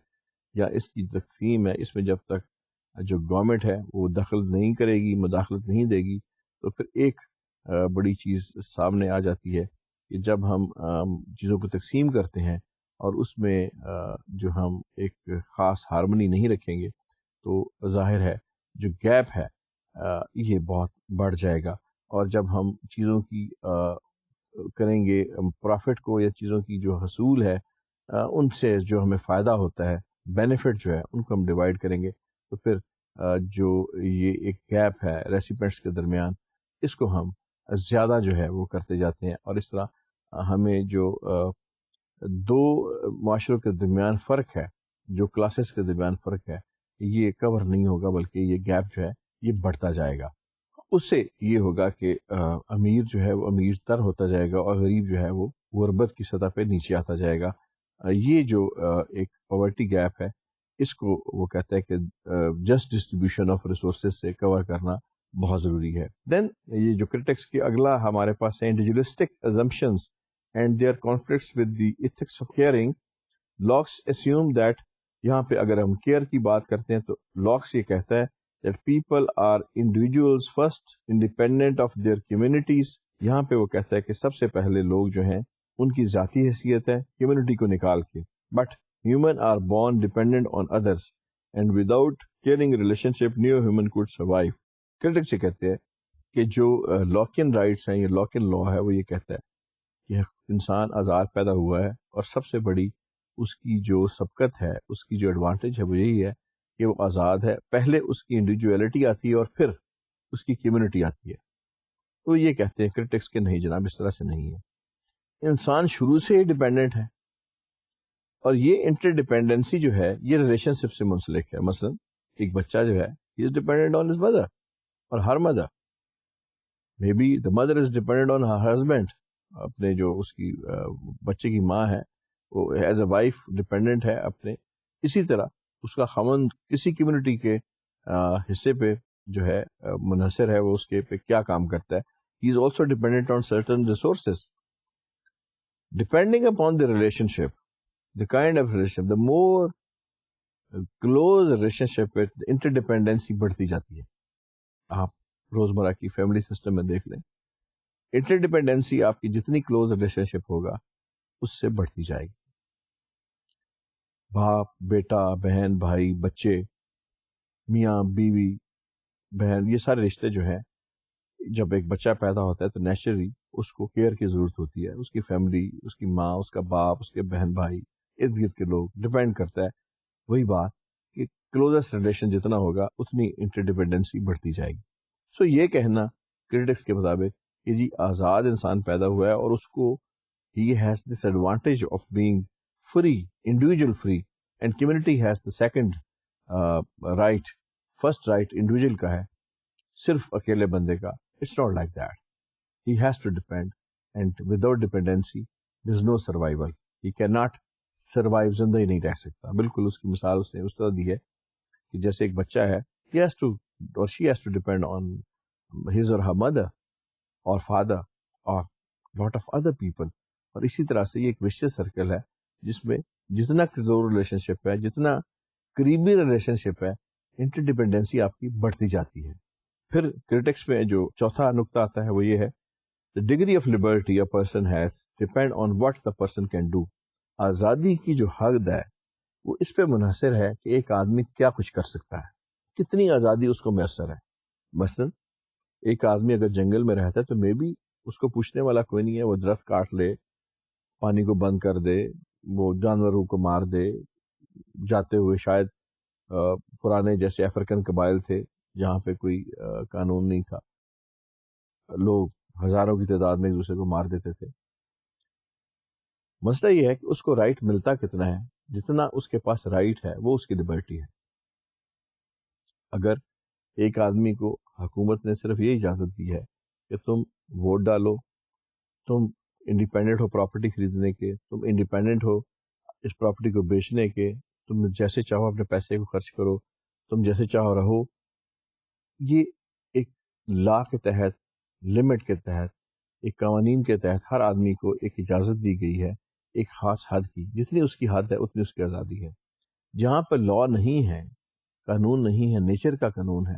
یا اس کی تقسیم ہے، اس میں جب تک جو گورنمنٹ ہے وہ دخل نہیں کرے گی، مداخلت نہیں دے گی، تو پھر ایک بڑی چیز سامنے آ جاتی ہے کہ جب ہم چیزوں کو تقسیم کرتے ہیں اور اس میں جو ہم ایک خاص ہارمنی نہیں رکھیں گے تو ظاہر ہے جو گیپ ہے یہ بہت بڑھ جائے گا. اور جب ہم چیزوں کی کریں گے پروفٹ کو یا چیزوں کی جو حصول ہے ان سے جو ہمیں فائدہ ہوتا ہے، بینیفٹ جو ہے، ان کو ہم ڈیوائڈ کریں گے، تو پھر جو یہ ایک گیپ ہے ریسیپینٹس کے درمیان، اس کو ہم زیادہ جو ہے وہ کرتے جاتے ہیں، اور اس طرح ہمیں جو دو معاشروں کے درمیان فرق ہے، جو کلاسز کے درمیان فرق ہے، یہ کور نہیں ہوگا، بلکہ یہ گیپ جو ہے یہ بڑھتا جائے گا. اس سے یہ ہوگا کہ امیر جو ہے وہ امیر تر ہوتا جائے گا اور غریب جو ہے وہ غربت کی سطح پہ نیچے آتا جائے گا. یہ جو ایک پاورٹی گیپ ہے، اس کو وہ کہتا ہے کہ جسٹ ڈسٹریبیوشن آف ریسورسز سے کور کرنا بہت ضروری ہے. دین یہ جو کرٹکس کی اگلا ہمارے پاس ہے individualistic assumptions and their conflicts with the ethics of caring. Locks assume that یہاں پہ اگر ہم کیئر کی بات کرتے ہیں تو لاکس یہ کہتا ہے that people are individuals first, independent of their communities. یہاں پہ وہ کہتا ہے کہ سب سے پہلے لوگ جو ہیں ان کی ذاتی حیثیت ہے کمیونٹی کو نکال کے، but human are born dependent on others and without caring relationship no human could survive. Critics یہ کہتے ہیں کہ جو لاکین رائٹس ہیں، یہ لاکین لا ہے، وہ یہ کہتا ہے کہ انسان آزاد پیدا ہوا ہے اور سب سے بڑی اس کی جو سبقت ہے، اس کی جو ایڈوانٹیج ہے وہ یہی ہے کہ وہ آزاد ہے. پہلے اس کی انڈیویجویلٹی آتی ہے اور پھر اس کی کمیونٹی آتی ہے. تو یہ کہتے ہیں کرٹکس کہ نہیں جناب، اس طرح سے نہیں ہے. انسان شروع سے ہی ڈیپینڈنٹ ہے، اور یہ انٹر ڈیپینڈنسی جو ہے یہ ریلیشن شپ سے منسلک ہے. مثلا ایک بچہ جو ہے he is dependent on his mother اور her mother. May be the mother is dependent on her husband, اپنے جو اس کی بچے کی ماں ہے وہ ایز اے وائف ڈیپینڈنٹ ہے اپنے. اسی طرح اس کا خاوند کسی کمیونٹی کے حصے پہ جو ہے منحصر ہے، وہ اس کے پہ کیا کام کرتا ہے. He is also dependent on certain resources. Depending upon the relationship, the kind of relationship, the more close relationship with interdependence بڑھتی جاتی ہے. آپ روزمرہ کی فیملی سسٹم میں دیکھ لیں، انٹرڈیپینڈنسی آپ کی جتنی کلوز ریلیشن شپ ہوگا اس سے بڑھتی جائے گی. باپ بیٹا، بہن بھائی، بچے، میاں بیوی، بہن، یہ سارے رشتے جو ہیں، جب ایک بچہ پیدا ہوتا ہے تو نیچرلی اس کو کیئر کی ضرورت ہوتی ہے. اس کی فیملی، اس کی ماں، اس کا باپ، اس کے بہن بھائی، ارد گرد کے لوگ ڈپینڈ کرتا ہے. وہی بات کہ کلوزسٹ ریلیشن جتنا ہوگا اتنی انٹرڈیپینڈنسی بڑھتی جائے گی. سو یہ کہنا کرٹکس کے مطابق کہ جی آزاد انسان پیدا ہوا ہے اور اس کو ہی has this advantage of being free, individual free, and community has the second right. First right individual کا ہے، صرف اکیلے بندے کا. It's not like that. He has to depend, and without dependency there is no survival. He can not survive, زندہ ہی نہیں رہ سکتا. بالکل اس کی مثال اس نے اس طرح دی ہے کہ جیسے ایک بچہ ہے، he has to or she has to depend on his or her mother or father or lot of other people. اور اسی طرح سے یہ ایک وشیس سرکل ہے جس میں جتنا کلوز ریلیشن شپ ہے، جتنا قریبی ریلیشن شپ ہے، انٹرڈیپینڈنسی آپ کی بڑھتی جاتی ہے. پھر کرٹکس میں جو چوتھا نقطہ آتا ہے وہ یہ ہے the degree of liberty a person has depend on what the person can do. آزادی کی جو حد ہے وہ اس پہ منحصر ہے کہ ایک آدمی کیا کچھ کر سکتا ہے، کتنی آزادی اس کو میسر ہے. مثلا ایک آدمی اگر جنگل میں رہتا ہے تو مے بی اس کو پوچھنے والا کوئی نہیں ہے، وہ درخت کاٹ لے، پانی کو بند کر دے، وہ جانوروں کو مار دے. جاتے ہوئے شاید پرانے جیسے افریقن قبائل تھے جہاں پہ کوئی قانون نہیں تھا، لوگ ہزاروں کی تعداد میں ایک دوسرے کو مار دیتے تھے. مسئلہ یہ ہے کہ اس کو رائٹ ملتا کتنا ہے، جتنا اس کے پاس رائٹ ہے وہ اس کی لبرٹی ہے. اگر ایک آدمی کو حکومت نے صرف یہ اجازت دی ہے کہ تم ووٹ ڈالو، تم انڈیپینڈنٹ ہو پراپرٹی خریدنے کے، تم انڈیپینڈنٹ ہو اس پراپرٹی کو بیچنے کے، تم جیسے چاہو اپنے پیسے کو خرچ کرو، تم جیسے چاہو رہو. یہ ایک لا کے تحت، لمٹ کے تحت، ایک قوانین کے تحت ہر آدمی کو ایک اجازت دی گئی ہے ایک خاص حد کی. جتنی اس کی حد ہے اتنی اس کی آزادی ہے. جہاں پہ لا نہیں ہے، قانون نہیں ہے، نیچر کا قانون ہے،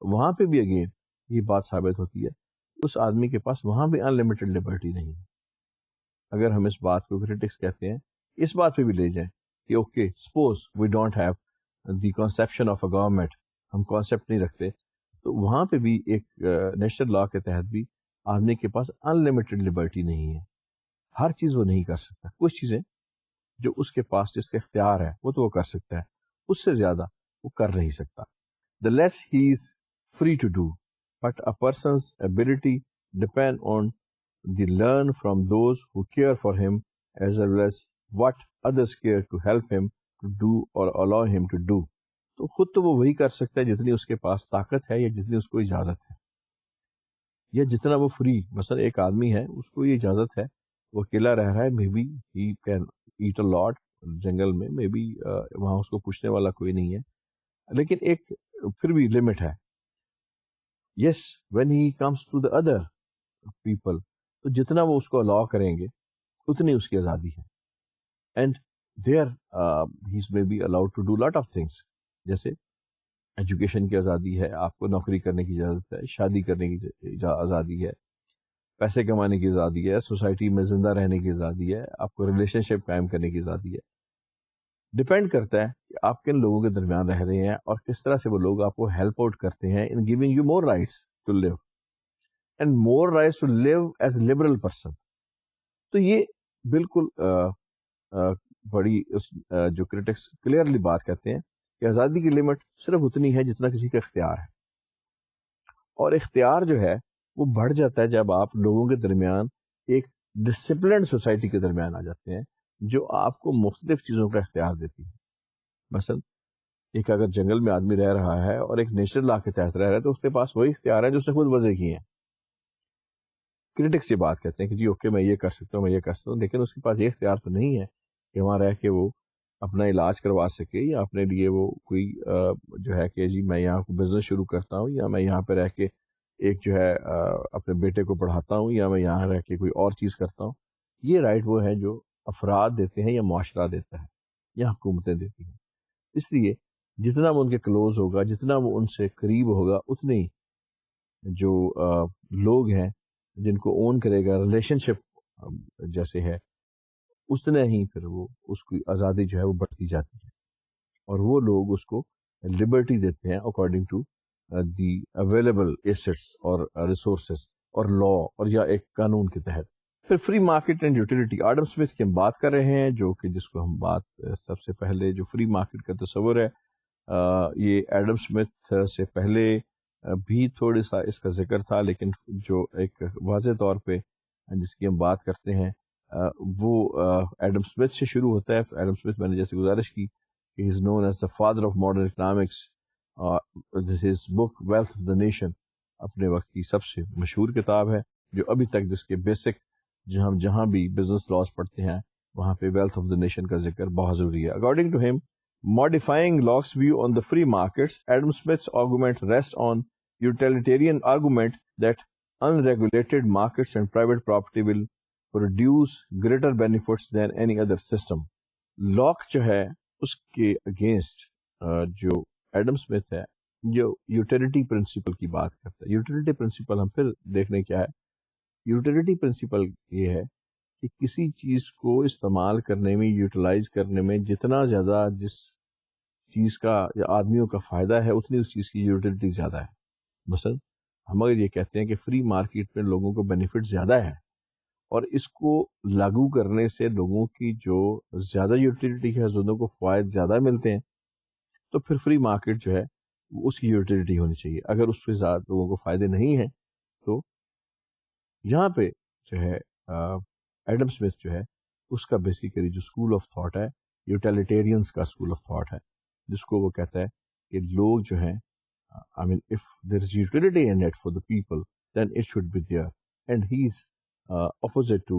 وہاں پہ بھی اگین یہ بات ثابت ہوتی ہے اس آدمی کے پاس وہاں بھی انلمیٹڈ لبرٹی نہیں ہے. اگر ہم اس بات کو کرٹکس کہتے ہیں، اس بات پہ بھی لے جائیں کہ okay suppose we don't have the conception of a government, ہم کانسیپٹ نہیں رکھتے، تو وہاں پہ بھی ایک نیشنل لا کے تحت بھی آدمی کے پاس انلمیٹڈ لبرٹی نہیں ہے. ہر چیز وہ نہیں کر سکتا. کچھ چیزیں جو اس کے پاس جس کا اختیار ہے وہ تو وہ کر سکتا ہے، اس سے زیادہ وہ کر نہیں سکتا. The less he is free to do, but a person's ability depend on the learn from those who care for him as well as what others care to help him to do or allow him to do. تو خود تو وہ وہی کر سکتا ہے جتنی اس کے پاس طاقت ہے یا جتنی اس کو اجازت ہے یا جتنا وہ فری. مثلا ایک آدمی ہے اس کو یہ اجازت ہے، وہ اکیلا رہ رہا ہے، may be he can eat a lot جنگل میں، مے بی وہاں اس کو پوچھنے والا کوئی نہیں ہے، لیکن ایک پھر بھی لمٹ ہے. Yes when he comes to the other people, تو جتنا وہ اس کو الاؤ کریں گے اتنی اس کی آزادی ہے. And there he is may be allowed to do lot of things, جیسے ایجوکیشن کی آزادی ہے، آپ کو نوکری کرنے کی اجازت ہے، شادی کرنے کی آزادی ہے، پیسے کمانے کی آزادی ہے، سوسائٹی میں زندہ رہنے کی آزادی ہے، آپ کو ریلیشن شپ قائم کرنے کی آزادی ہے. ڈپینڈ کرتا ہے کہ آپ کن لوگوں کے درمیان رہ رہے ہیں اور کس طرح سے وہ لوگ آپ کو ہیلپ آؤٹ کرتے ہیں in giving you more rights to live and more rights to live as a liberal person. تو یہ بالکل بڑی جو کرٹکس کلیئرلی بات کہتے ہیں کہ آزادی کی لمٹ صرف اتنی ہے جتنا کسی کا اختیار ہے، اور اختیار جو ہے وہ بڑھ جاتا ہے جب آپ لوگوں کے درمیان ایک ڈسپلنڈ سوسائٹی کے درمیان آ جاتے ہیں جو آپ کو مختلف چیزوں کا اختیار دیتی ہے. مثلا ایک اگر جنگل میں آدمی رہ رہا ہے اور ایک نیشنل لا کے تحت رہ رہا ہے تو اس کے پاس وہی اختیار ہے جو اس نے خود وضع کیے ہیں. کرٹکس یہ بات کہتے ہیں کہ جی اوکے میں یہ کر سکتا ہوں، میں یہ کر سکتا ہوں، لیکن اس کے پاس یہ اختیار تو نہیں ہے کہ وہاں رہ کے وہ اپنا علاج کروا سکے یا اپنے لیے وہ کوئی جو ہے کہ جی میں یہاں کو بزنس شروع کرتا ہوں یا میں یہاں پہ رہ کے ایک جو ہے اپنے بیٹے کو پڑھاتا ہوں یا میں یہاں رہ کے کوئی اور چیز کرتا ہوں. یہ رائٹ وہ ہے جو افراد دیتے ہیں یا معاشرہ دیتا ہے یا حکومتیں دیتی ہیں. اس لیے جتنا وہ ان کے کلوز ہوگا، جتنا وہ ان سے قریب ہوگا، اتنے ہی جو لوگ ہیں جن کو اون کرے گا، ریلیشن شپ جیسے ہے، اتنا ہی پھر وہ اس کی آزادی جو ہے وہ بڑھتی جاتی ہے اور وہ لوگ اس کو لبرٹی دیتے ہیں according to the available assets اور ریسورسز اور لا اور یا ایک قانون کے تحت. پھر free market and utility, Adam Smith کی ہم بات کر رہے ہیں، جو کہ جس کو ہم بات سب سے پہلے جو فری مارکیٹ کا تصور ہے یہ ایڈم اسمتھ سے پہلے بھی تھوڑا سا اس کا ذکر تھا، لیکن جو ایک واضح طور پہ جس کی ہم بات کرتے ہیں وہ ایڈم اسمتھ سے شروع ہوتا ہے. ایڈم اسمتھ میں نے جیسے گزارش کی کہ he is known as the father of modern economics. His book wealth of the nation اپنے وقت کی سب سے مشہور کتاب ہے جو ابھی تک جس کے بیسک ہم جہاں بھی بزنس لاز پڑھتے ہیں وہاں پہ ویلتھ آف دا نیشن کا ذکر بہت ضروری ہے. اکارڈنگ ٹو ہم modifying Locke's view on the free markets, Adam Smith's argument rests on utilitarian argument that unregulated markets and private property will produce greater benefits than any other system. Locke جو ہے اس کے against جو Adam Smith ہے جو utility principal کی بات کرتا ہے. یوٹیلیٹی پرنسپل ہم پھر دیکھنے کیا ہے. یوٹیلیٹی پرنسپل یہ ہے کہ کسی چیز کو استعمال کرنے میں، یوٹیلائز کرنے میں جتنا زیادہ جس چیز کا یا آدمیوں کا فائدہ ہے اتنی اس چیز کی یوٹیلیٹی زیادہ ہے. مثلا ہم اگر یہ کہتے ہیں کہ فری مارکیٹ میں لوگوں کو بینیفٹ زیادہ ہے اور اس کو لاگو کرنے سے لوگوں کی جو زیادہ یوٹیلیٹی ہے، لوگوں کو فوائد زیادہ ملتے ہیں، تو پھر فری مارکیٹ جو ہے اس کی یوٹیلیٹی ہونی چاہیے. اگر اس سے زیادہ لوگوں کو فائدے نہیں ہیں تو یہاں پہ جو ہے ایڈم اسمتھ جو ہے اس کا بیسیکلی جو اسکول آف تھاٹ ہے یوٹیلیٹیرینس کا اسکول آف تھاٹ ہے، جس کو وہ کہتا ہے کہ لوگ جو ہیں I mean if there is utility in it for the people then it should be there, and he is opposite to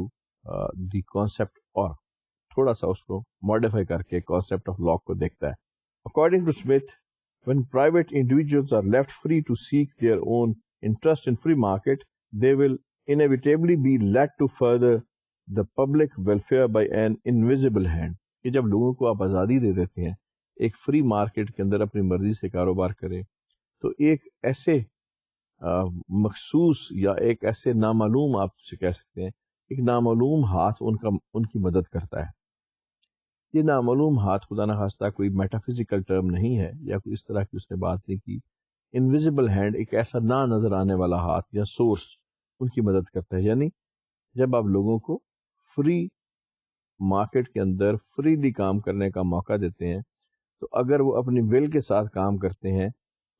the concept or تھوڑا سا اس کو ماڈیفائی کر کے کانسیپٹ آف لاک کو دیکھتا ہے. According to Smith, when private individuals are left free to seek their own interest in free market, they will inevitably be led to further the public welfare by an invisible hand. کہ جب لوگوں کو آپ آزادی دے دیتے ہیں ایک free market کے اندر اپنی مرضی سے کاروبار کرے, تو ایک ایسے مخصوص یا ایک ایسے نامعلوم, آپ سے کہہ سکتے ہیں ایک نامعلوم ہاتھ ان کی مدد کرتا ہے. یہ نامعلوم ہاتھ خدا نخواستہ کوئی میٹافزیکل ٹرم نہیں ہے یا کوئی اس طرح کی اس نے بات نہیں کی. انویزیبل ہینڈ ایک ایسا نہ نظر آنے والا ہاتھ یا سورس ان کی مدد کرتا ہے. یعنی جب آپ لوگوں کو فری مارکیٹ کے اندر فریلی کام کرنے کا موقع دیتے ہیں, تو اگر وہ اپنی ول کے ساتھ کام کرتے ہیں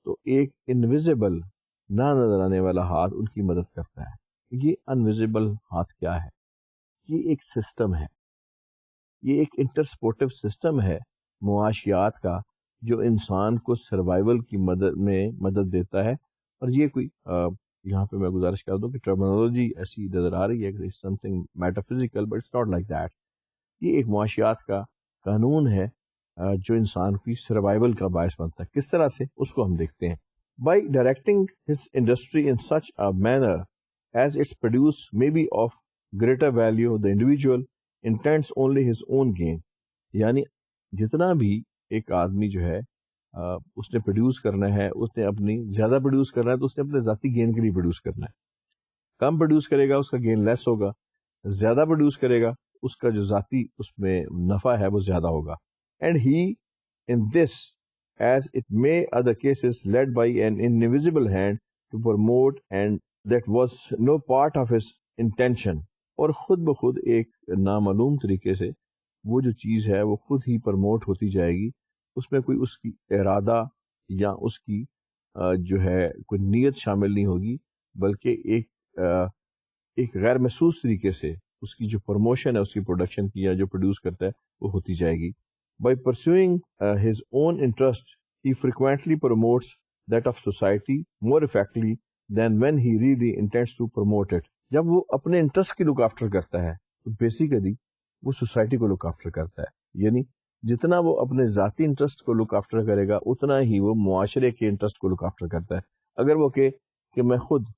تو ایک انویزیبل نہ نظر آنے والا ہاتھ ان کی مدد کرتا ہے. یہ انویزیبل ہاتھ کیا ہے؟ یہ ایک سسٹم ہے, یہ ایک انٹرسپورٹیو سسٹم ہے معاشیات کا, جو انسان کو سروائیول کی مدد دیتا ہے. اور یہ کوئی یہاں پہ میں گزارش کر دوں کہ ٹرمینالوجی ایسی نظر آ رہی ہے کہ something metaphysical, but it's not like that. یہ ایک معاشیات کا قانون ہے جو انسان کی سروائیول کا باعث بنتا ہے. کس طرح سے, اس کو ہم دیکھتے ہیں. By directing his industry in such a manner as its produce may be of greater value, the individual intends only his own gain. یعنی جتنا بھی ایک آدمی جو ہے اس نے پروڈیوس کرنا ہے, اس نے اپنی زیادہ پروڈیوس کرنا ہے تو اس نے اپنے ذاتی گین کے لیے پروڈیوس کرنا ہے. کم پروڈیوس کرے گا اس کا گین لیس ہوگا, زیادہ پروڈیوس کرے گا اس کا جو ذاتی اس میں نفع ہے وہ زیادہ ہوگا. And he in this as it may other cases led by an invisible hand to promote, and that was no part of his intention. اور خود بخود ایک نامعلوم طریقے سے وہ جو چیز ہے وہ خود ہی پروموٹ ہوتی جائے گی, اس میں کوئی اس کی ارادہ یا اس کی جو ہے کوئی نیت شامل نہیں ہوگی, بلکہ ایک غیر محسوس طریقے سے اس کی جو پروموشن ہے اس کی پروڈکشن کی یا جو پروڈیوس کرتا ہے وہ ہوتی جائے گی. By pursuing his own interest, he frequently promotes that of society more effectively than when he really intends to promote it. جب وہ اپنے انٹرسٹ کی لک آفٹر کرتا ہے تو بیسیکلی وہ سوسائٹی کو لک آفٹر کرتا ہے. یعنی جتنا وہ اپنے ذاتی انٹرسٹ کو لک آفٹر کرے گا اتنا ہی وہ معاشرے کے انٹرسٹ کو لک آفٹر کرتا ہے. اگر وہ کہ میں خود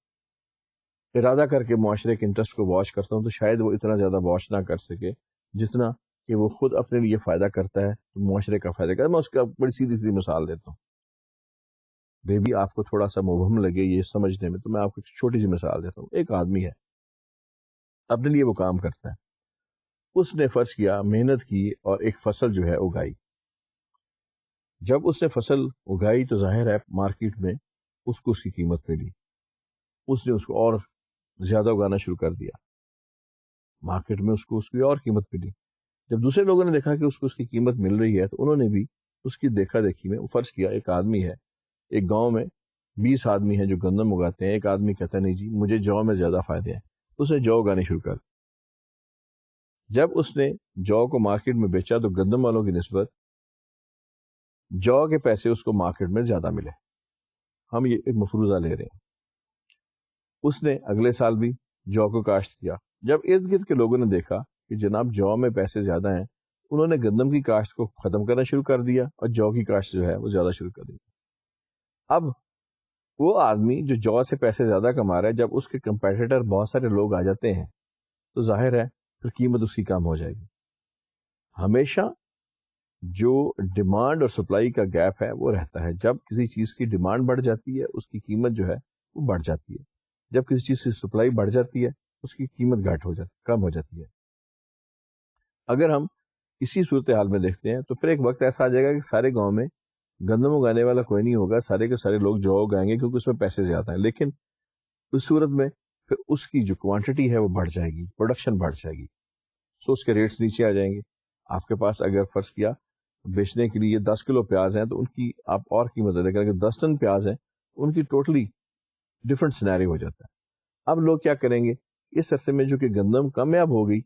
ارادہ کر کے معاشرے کے انٹرسٹ کو واچ کرتا ہوں تو شاید وہ اتنا زیادہ واچ نہ کر سکے جتنا کہ وہ خود اپنے لیے فائدہ کرتا ہے تو معاشرے کا فائدہ کرتا ہے. میں اس کا بڑی سیدھی سی مثال دیتا ہوں, بیبی آپ کو تھوڑا سا مبہم لگے یہ سمجھنے میں, تو میں آپ کو ایک چھوٹی سی مثال دیتا ہوں. ایک آدمی ہے اپنے لیے وہ کام کرتا ہے, اس نے فرض کیا محنت کی اور ایک فصل جو ہے اگائی. جب اس نے فصل اگائی تو ظاہر ہے مارکیٹ میں اس کو اس کی قیمت ملی, اس نے اس کو اور زیادہ اگانا شروع کر دیا, مارکیٹ میں اس کو اس کی اور قیمت ملی. جب دوسرے لوگوں نے دیکھا کہ اس کو اس کی قیمت مل رہی ہے تو انہوں نے بھی اس کی دیکھا دیکھی میں فرض کیا ایک آدمی ہے, ایک گاؤں میں 20 آدمی ہیں جو گندم اگاتے ہیں, ایک آدمی کہتا ہے نہیں جی مجھے جو میں زیادہ فائدے ہیں, اس نے جو اگانے شروع کر. جب اس نے جو کو مارکیٹ میں بیچا تو گندم والوں کی نسبت جو کے پیسے اس کو مارکیٹ میں زیادہ ملے. ہم یہ ایک مفروضہ لے رہے ہیں. اس نے اگلے سال بھی جو کو کاشت کیا. جب ارد گرد کے لوگوں نے دیکھا کہ جناب جو میں پیسے زیادہ ہیں, انہوں نے گندم کی کاشت کو ختم کرنا شروع کر دیا اور جو کی کاشت جو ہے وہ زیادہ شروع کر دی. اب وہ آدمی جو سے پیسے زیادہ کما رہا ہے, جب اس کے کمپیٹیٹر بہت سارے لوگ آ جاتے ہیں تو ظاہر ہے پھر قیمت اس کی کم ہو جائے گی. ہمیشہ جو ڈیمانڈ اور سپلائی کا گیپ ہے وہ رہتا ہے. جب کسی چیز کی ڈیمانڈ بڑھ جاتی ہے اس کی قیمت جو ہے وہ بڑھ جاتی ہے, جب کسی چیز کی سپلائی بڑھ جاتی ہے اس کی قیمت کم ہو جاتی ہے. اگر ہم اسی صورتحال میں دیکھتے ہیں تو پھر ایک وقت ایسا آ جائے گا کہ سارے گاؤں میں گندم اگانے والا کوئی نہیں ہوگا, سارے کے سارے لوگ جو اگائیں گے کیونکہ اس میں پیسے زیادہ ہیں. لیکن اس صورت میں پھر اس کی جو کوانٹٹی ہے وہ بڑھ جائے گی, پروڈکشن بڑھ جائے گی, سو اس کے ریٹس نیچے آ جائیں گے. آپ کے پاس اگر فرض کیا بیچنے کے لیے 10 کلو پیاز ہیں تو ان کی آپ اور قیمت لے کر اگر 10 ٹن پیاز ہیں ان کی ٹوٹلی ڈفرنٹ سینیری ہو جاتا ہے. اب لوگ کیا کریں گے, اس عرصے میں جو کہ گندم کامیاب ہو گئی,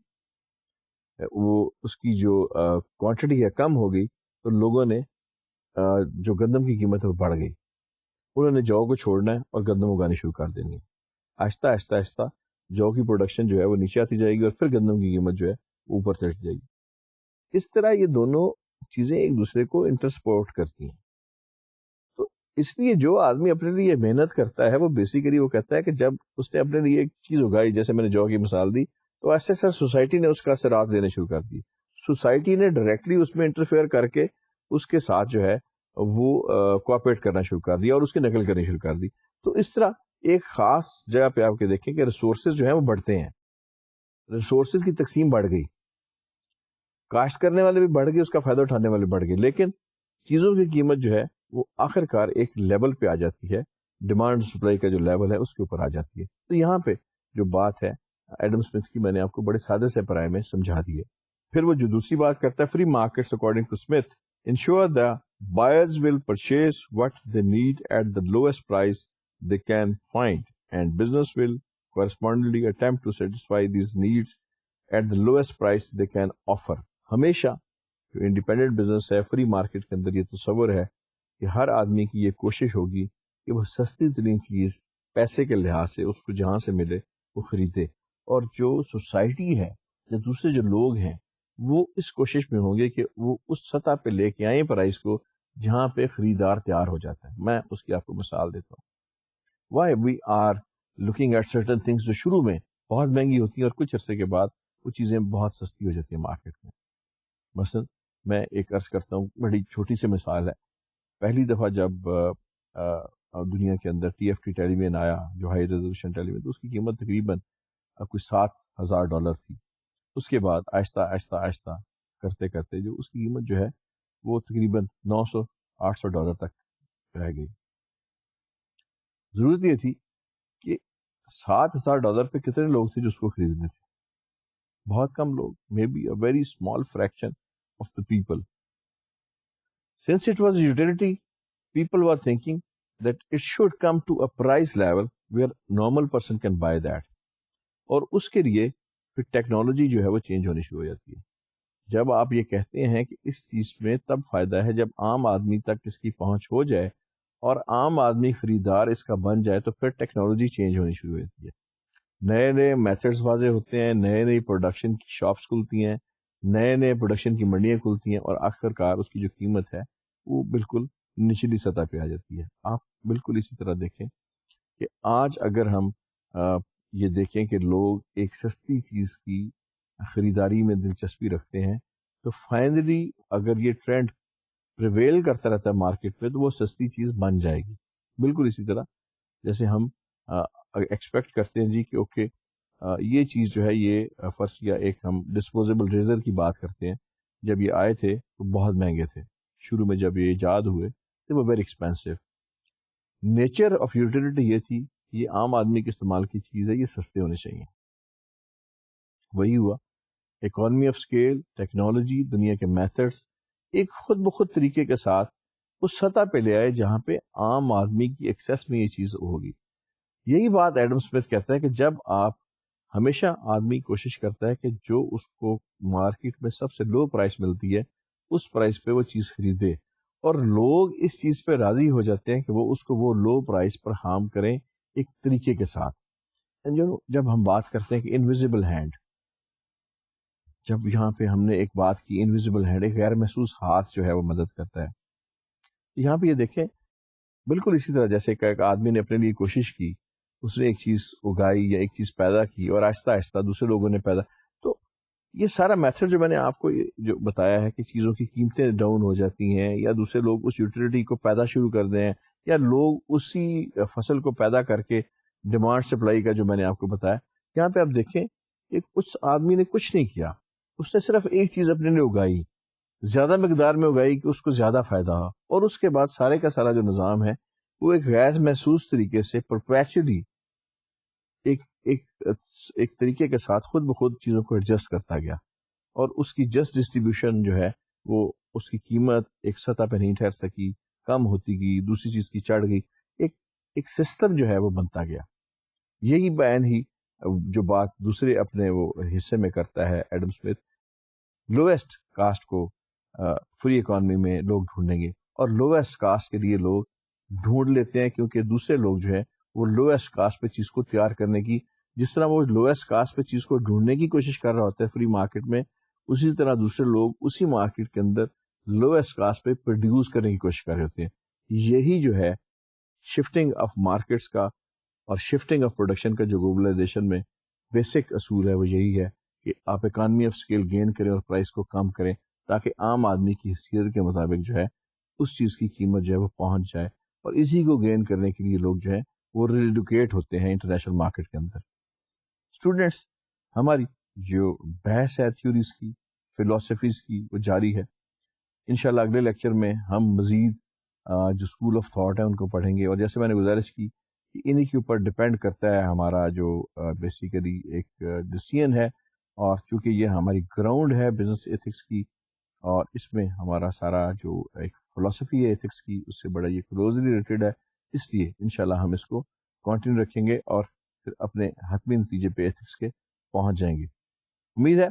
وہ اس کی جو کوانٹٹی ہے کم ہو گئی, تو لوگوں نے جو گندم کی قیمت ہے وہ بڑھ گئی, انہوں نے جو کو چھوڑنا ہے اور گندم اگانی شروع کر دینی ہے. آہستہ آہستہ آہستہ جو کی پروڈکشن جو ہے وہ نیچے آتی جائے گی اور پھر گندم کی قیمت جو ہے اوپر چڑھ جائے گی. اس طرح یہ دونوں چیزیں ایک دوسرے کو انٹرسپورٹ کرتی ہیں. تو اس لیے جو آدمی اپنے لیے محنت کرتا ہے وہ بیسیکلی وہ کہتا ہے کہ جب اس نے اپنے لیے ایک چیز اگائی, جیسے میں نے جو کی مثال دی, تو ایسے ایسے سوسائٹی نے اس کا اثرات دینے شروع کر دی. سوسائٹی نے ڈائریکٹلی اس میں انٹرفیئر کر کے اس کے ساتھ جو ہے وہ کوآپریٹ کرنا شروع کر دیا اور اس کی نقل کرنی شروع کر دی. تو اس طرح ایک خاص جگہ پہ آپ کے دیکھیں کہ ریسورسز جو ہیں وہ بڑھتے ہیں, ریسورسز کی تقسیم بڑھ گئی, کاشت کرنے والے بھی بڑھ گئے, اس کا فائدہ اٹھانے والے بڑھ گئے, لیکن چیزوں کی قیمت جو ہے وہ آخر کار ایک لیول پہ آ جاتی ہے, ڈیمانڈ سپلائی کا جو لیول ہے اس کے اوپر آ جاتی ہے. تو یہاں پہ جو بات ہے ایڈم اسمتھ کی, میں نے آپ کو بڑے سادے سے پرائے میں سمجھا دی ہے. پھر وہ جو دوسری بات کرتا ہے, free markets according to Smith ensure the buyers will purchase what they need at the lowest price they can find, and business will correspondingly attempt to satisfy these needs at the lowest price they can offer. ہمیشہ جو independent business ہے, free market کے اندر یہ تصور ہے کہ ہر آدمی کی یہ کوشش ہوگی کہ وہ سستی ترین چیز پیسے کے لحاظ سے اس کو جہاں سے ملے وہ خریدے, اور جو سوسائٹی ہے یا دوسرے جو لوگ ہیں وہ اس کوشش میں ہوں گے کہ وہ اس سطح پہ لے کے آئیں پرائز کو جہاں پہ خریدار تیار ہو جاتا ہے. میں اس کی آپ کو مثال دیتا ہوں. Why we are looking at certain things جو شروع میں بہت مہنگی ہوتی ہیں اور کچھ عرصے کے بعد وہ چیزیں بہت سستی ہو جاتی ہیں مارکیٹ میں. مثلا میں ایک عرض کرتا ہوں, بڑی چھوٹی سی مثال ہے. پہلی دفعہ جب دنیا کے اندر TFT ٹیلی ویژن آیا, جو ہائی ریزولوشن ٹیلی ویژن, تو اس کی قیمت تقریباً کوئی $7,000 تھی. اس کے بعد آہستہ آہستہ آہستہ کرتے کرتے جو اس کی قیمت جو ہے وہ تقریباً $900-800 تک رہ گئی. ضرورت یہ تھی کہ $7,000 پہ کتنے لوگ تھے جو اس کو خریدنے تھے؟ بہت کم لوگ, may be a very small fraction of the people. Since it was a utility, people were thinking that it should come to a price level where normal person can buy that. اور اس کے لیے پھر technology جو ہے وہ change ہونی شروع ہو جاتی ہے. جب آپ یہ کہتے ہیں کہ اس چیز میں تب فائدہ ہے جب عام آدمی تک اس کی پہنچ ہو جائے اور عام آدمی خریدار اس کا بن جائے, تو پھر ٹیکنالوجی چینج ہونی شروع ہو جاتی ہے. نئے نئے میتھڈز واضح ہوتے ہیں, نئے نئی پروڈکشن کی شاپس کھلتی ہیں, نئے نئے پروڈکشن کی منڈیاں کھلتی ہیں, اور آخر کار اس کی جو قیمت ہے وہ بالکل نچلی سطح پہ آ جاتی ہے. آپ بالکل اسی طرح دیکھیں کہ آج اگر ہم یہ دیکھیں کہ لوگ ایک سستی چیز کی خریداری میں دلچسپی رکھتے ہیں, تو فائنلی اگر یہ ٹرینڈ پریویل کرتا رہتا ہے مارکیٹ میں, تو وہ سستی چیز بن جائے گی. بالکل اسی طرح جیسے ہم ایکسپیکٹ کرتے ہیں جی کہ اوکے یہ چیز جو ہے, یہ فرض کیا ایک ہم ڈسپوزیبل ریزر کی بات کرتے ہیں, جب یہ آئے تھے تو بہت مہنگے تھے. شروع میں جب یہ ایجاد ہوئے تو وہ very expensive. Nature of utility یہ تھی, یہ عام آدمی کے استعمال کی چیز ہے, یہ سستے ہونے چاہیے. وہی ہوا, اکانومی آف اسکیل, ٹیکنالوجی, دنیا کے میتھڈس ایک خود بخود طریقے کے ساتھ اس سطح پہ لے آئے جہاں پہ عام آدمی کی ایکسیس میں یہ چیز ہوگی. یہی بات ایڈم اسمتھ کہتا ہے کہ جب آپ ہمیشہ آدمی کوشش کرتا ہے کہ جو اس کو مارکیٹ میں سب سے لو پرائس ملتی ہے اس پرائس پہ وہ چیز خریدے, اور لوگ اس چیز پہ راضی ہو جاتے ہیں کہ وہ اس کو وہ لو پرائس پر ہارم کریں ایک طریقے کے ساتھ. جب ہم بات کرتے ہیں کہ انویزیبل ہینڈ, جب یہاں پہ ہم نے ایک بات کی انویزیبل ہینڈ, ایک غیر محسوس ہاتھ جو ہے وہ مدد کرتا ہے. یہاں پہ یہ دیکھیں بالکل اسی طرح جیسے کہ ایک آدمی نے اپنے لیے کوشش کی, اس نے ایک چیز اگائی یا ایک چیز پیدا کی, اور آہستہ آہستہ دوسرے لوگوں نے پیدا, تو یہ سارا میتھڈ جو میں نے آپ کو جو بتایا ہے کہ چیزوں کی قیمتیں ڈاؤن ہو جاتی ہیں, یا دوسرے لوگ اس یوٹیلیٹی کو پیدا شروع کر دیں, یا لوگ اسی فصل کو پیدا کر کے ڈیمانڈ سپلائی کا جو میں نے آپ کو بتایا, یہاں پہ آپ دیکھیں ایک اس آدمی نے کچھ نہیں کیا, اس نے صرف ایک چیز اپنے لیے اگائی, زیادہ مقدار میں اگائی کہ اس کو زیادہ فائدہ ہو, اور اس کے بعد سارے کا سارا جو نظام ہے وہ ایک غیر محسوس طریقے سے پرپیچولی ایک طریقے کے ساتھ خود بخود چیزوں کو ایڈجسٹ کرتا گیا, اور اس کی جسٹ ڈسٹریبیوشن جو ہے وہ اس کی قیمت ایک سطح پہ نہیں ٹھہر سکی, کم ہوتی گئی, دوسری چیز کی چڑھ گئی, ایک سسٹم جو ہے وہ بنتا گیا. یہی بیان ہی جو بات دوسرے اپنے وہ حصے میں کرتا ہے ایڈم اسمتھ, لویسٹ کاسٹ کو فری اکانومی میں لوگ ڈھونڈیں گے, اور لویسٹ کاسٹ کے لیے لوگ ڈھونڈ لیتے ہیں کیونکہ دوسرے لوگ جو ہے وہ لویسٹ کاسٹ پہ چیز کو تیار کرنے کی, جس طرح وہ لویسٹ کاسٹ پہ چیز کو ڈھونڈنے کی کوشش کر رہا ہوتا ہے فری مارکیٹ میں, اسی طرح دوسرے لوگ اسی مارکیٹ کے اندر لویسٹ کاسٹ پہ پروڈیوس کرنے کی کوشش کر رہے ہوتے ہیں. یہی جو ہے شفٹنگ آف مارکیٹس کا اور شفٹنگ آف پروڈکشن کا جو گلوبلائزیشن میں بیسک اصول ہے وہ یہی ہے کہ آپ اکانومی آف اسکیل گین کریں اور پرائس کو کم کریں تاکہ عام آدمی کی حیثیت کے مطابق جو ہے اس چیز کی قیمت جو ہے وہ پہنچ جائے, اور اسی کو گین کرنے کے لیے لوگ جو ہے وہ ریڈوکیٹ ہوتے ہیں انٹرنیشنل مارکیٹ کے اندر. اسٹوڈینٹس, ہماری جو بحث ہے تھیوریز کی, فلاسفیز کی, وہ جاری ہے. انشاءاللہ اگلے لیکچر میں ہم مزید جو اسکول آف تھاٹ ہے ان کو پڑھیں گے, اور جیسے میں نے گزارش کی کہ انہی کے اوپر ڈپینڈ کرتا ہے ہمارا جو بیسیکلی ایک ڈیسیژن ہے, اور چونکہ یہ ہماری گراؤنڈ ہے بزنس ایتھکس کی, اور اس میں ہمارا سارا جو ایک فلسفی ہے ایتھکس کی اس سے بڑا یہ کلوزلی ریلیٹڈ ہے, اس لیے انشاءاللہ ہم اس کو کنٹینیو رکھیں گے اور پھر اپنے حتمی نتیجے پہ ایتھکس کے پہنچ جائیں گے. امید ہے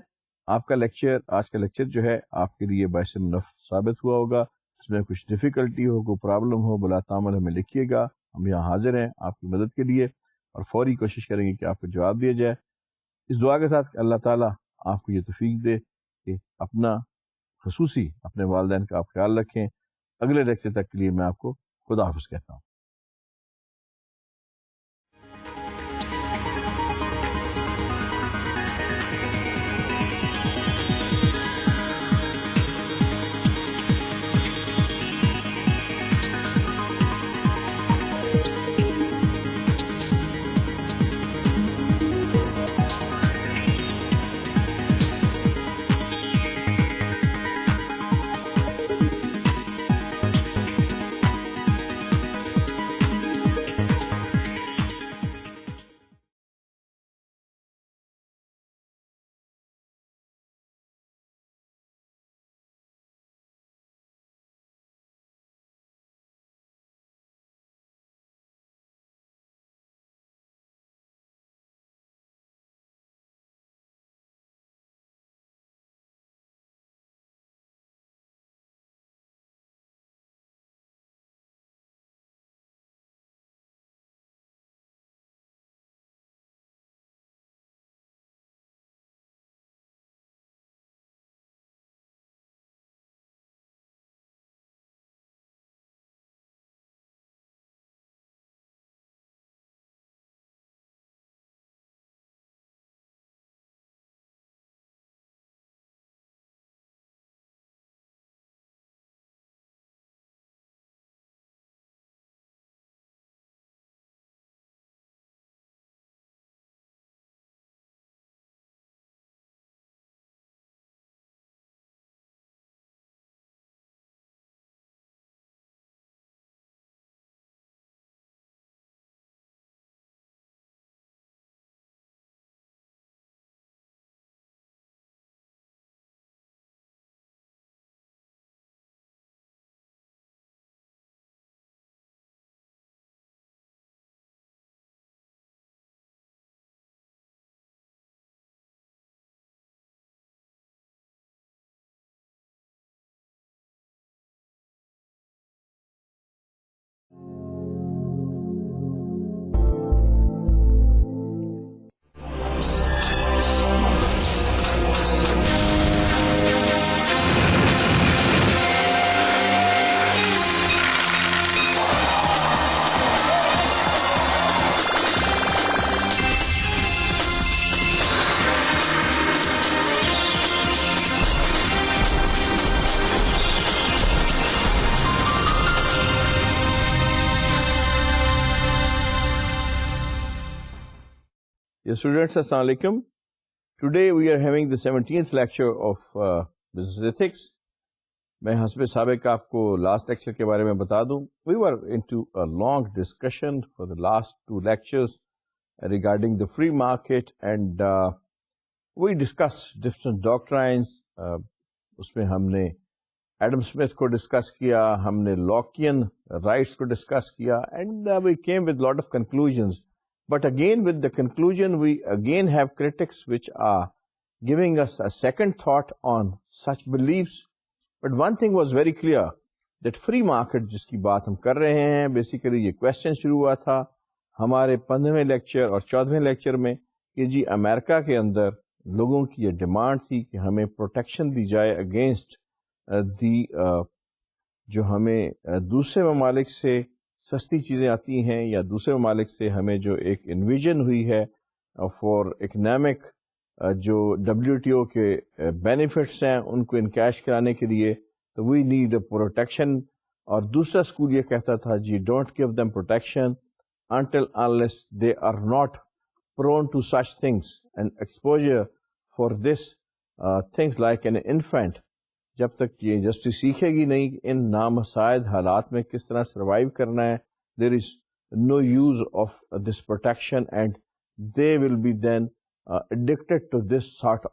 آپ کا لیکچر, آج کا لیکچر جو ہے آپ کے لیے باعث منفع ثابت ہوا ہوگا. اس میں کچھ ڈیفیکلٹی ہو, کوئی پرابلم ہو, بلا تعمل ہمیں لکھیے گا, ہم یہاں حاضر ہیں آپ کی مدد کے لیے, اور فوری کوشش کریں گے کہ آپ کو جواب دیا جائے. اس دعا کے ساتھ کہ اللہ تعالیٰ آپ کو یہ توفیق دے کہ اپنا خصوصی اپنے والدین کا آپ خیال رکھیں. اگلے لیکچر تک کے لیے میں آپ کو خدا حافظ کہتا ہوں. Dear students, Assalamu alaikum. Today we are having the 17th lecture of Business Ethics. میں حسب سابق آپ کو لاسٹ لیکچر کے بارے میں بتا دوں. We were into a long discussion for the last 2 lectures regarding the free market, and we discussed different doctrines. اس میں ہم نے ایڈم اسمتھ کو ڈسکس کیا, ہم نے لاکین رائٹس کو ڈسکس کیا, and we came with lot of conclusions. But again, with the conclusion, we again have critics which are giving us a second thought on such beliefs. But one thing was very clear, that free market جس کی بات ہم کر رہے ہیں, basically یہ question شروع ہوا تھا ہمارے 15ویں لیکچر اور 14ویں لیکچر میں کہ جی امریکہ کے اندر لوگوں کی یہ ڈیمانڈ تھی کہ ہمیں پروٹیکشن دی جائے اگینسٹ دی جو ہمیں دوسرے ممالک سے سستی چیزیں آتی ہیں یا دوسرے ممالک سے ہمیں جو ایک انویژن ہوئی ہے فار اکنامک جو WTO کے بینیفٹس ہیں ان کو انکیش کرانے کے لیے، تو وی نیڈ اے پروٹیکشن. اور دوسرا اسکول یہ کہتا تھا جی don't give them protection until unless they are not prone to such things and exposure for this things like an infant. جب تک یہ انڈسٹری سیکھے گی نہیں ان نامساعد حالات میں کس طرح سروائیو کرنا ہے، there is no use of this protection and they will be then addicted to this sort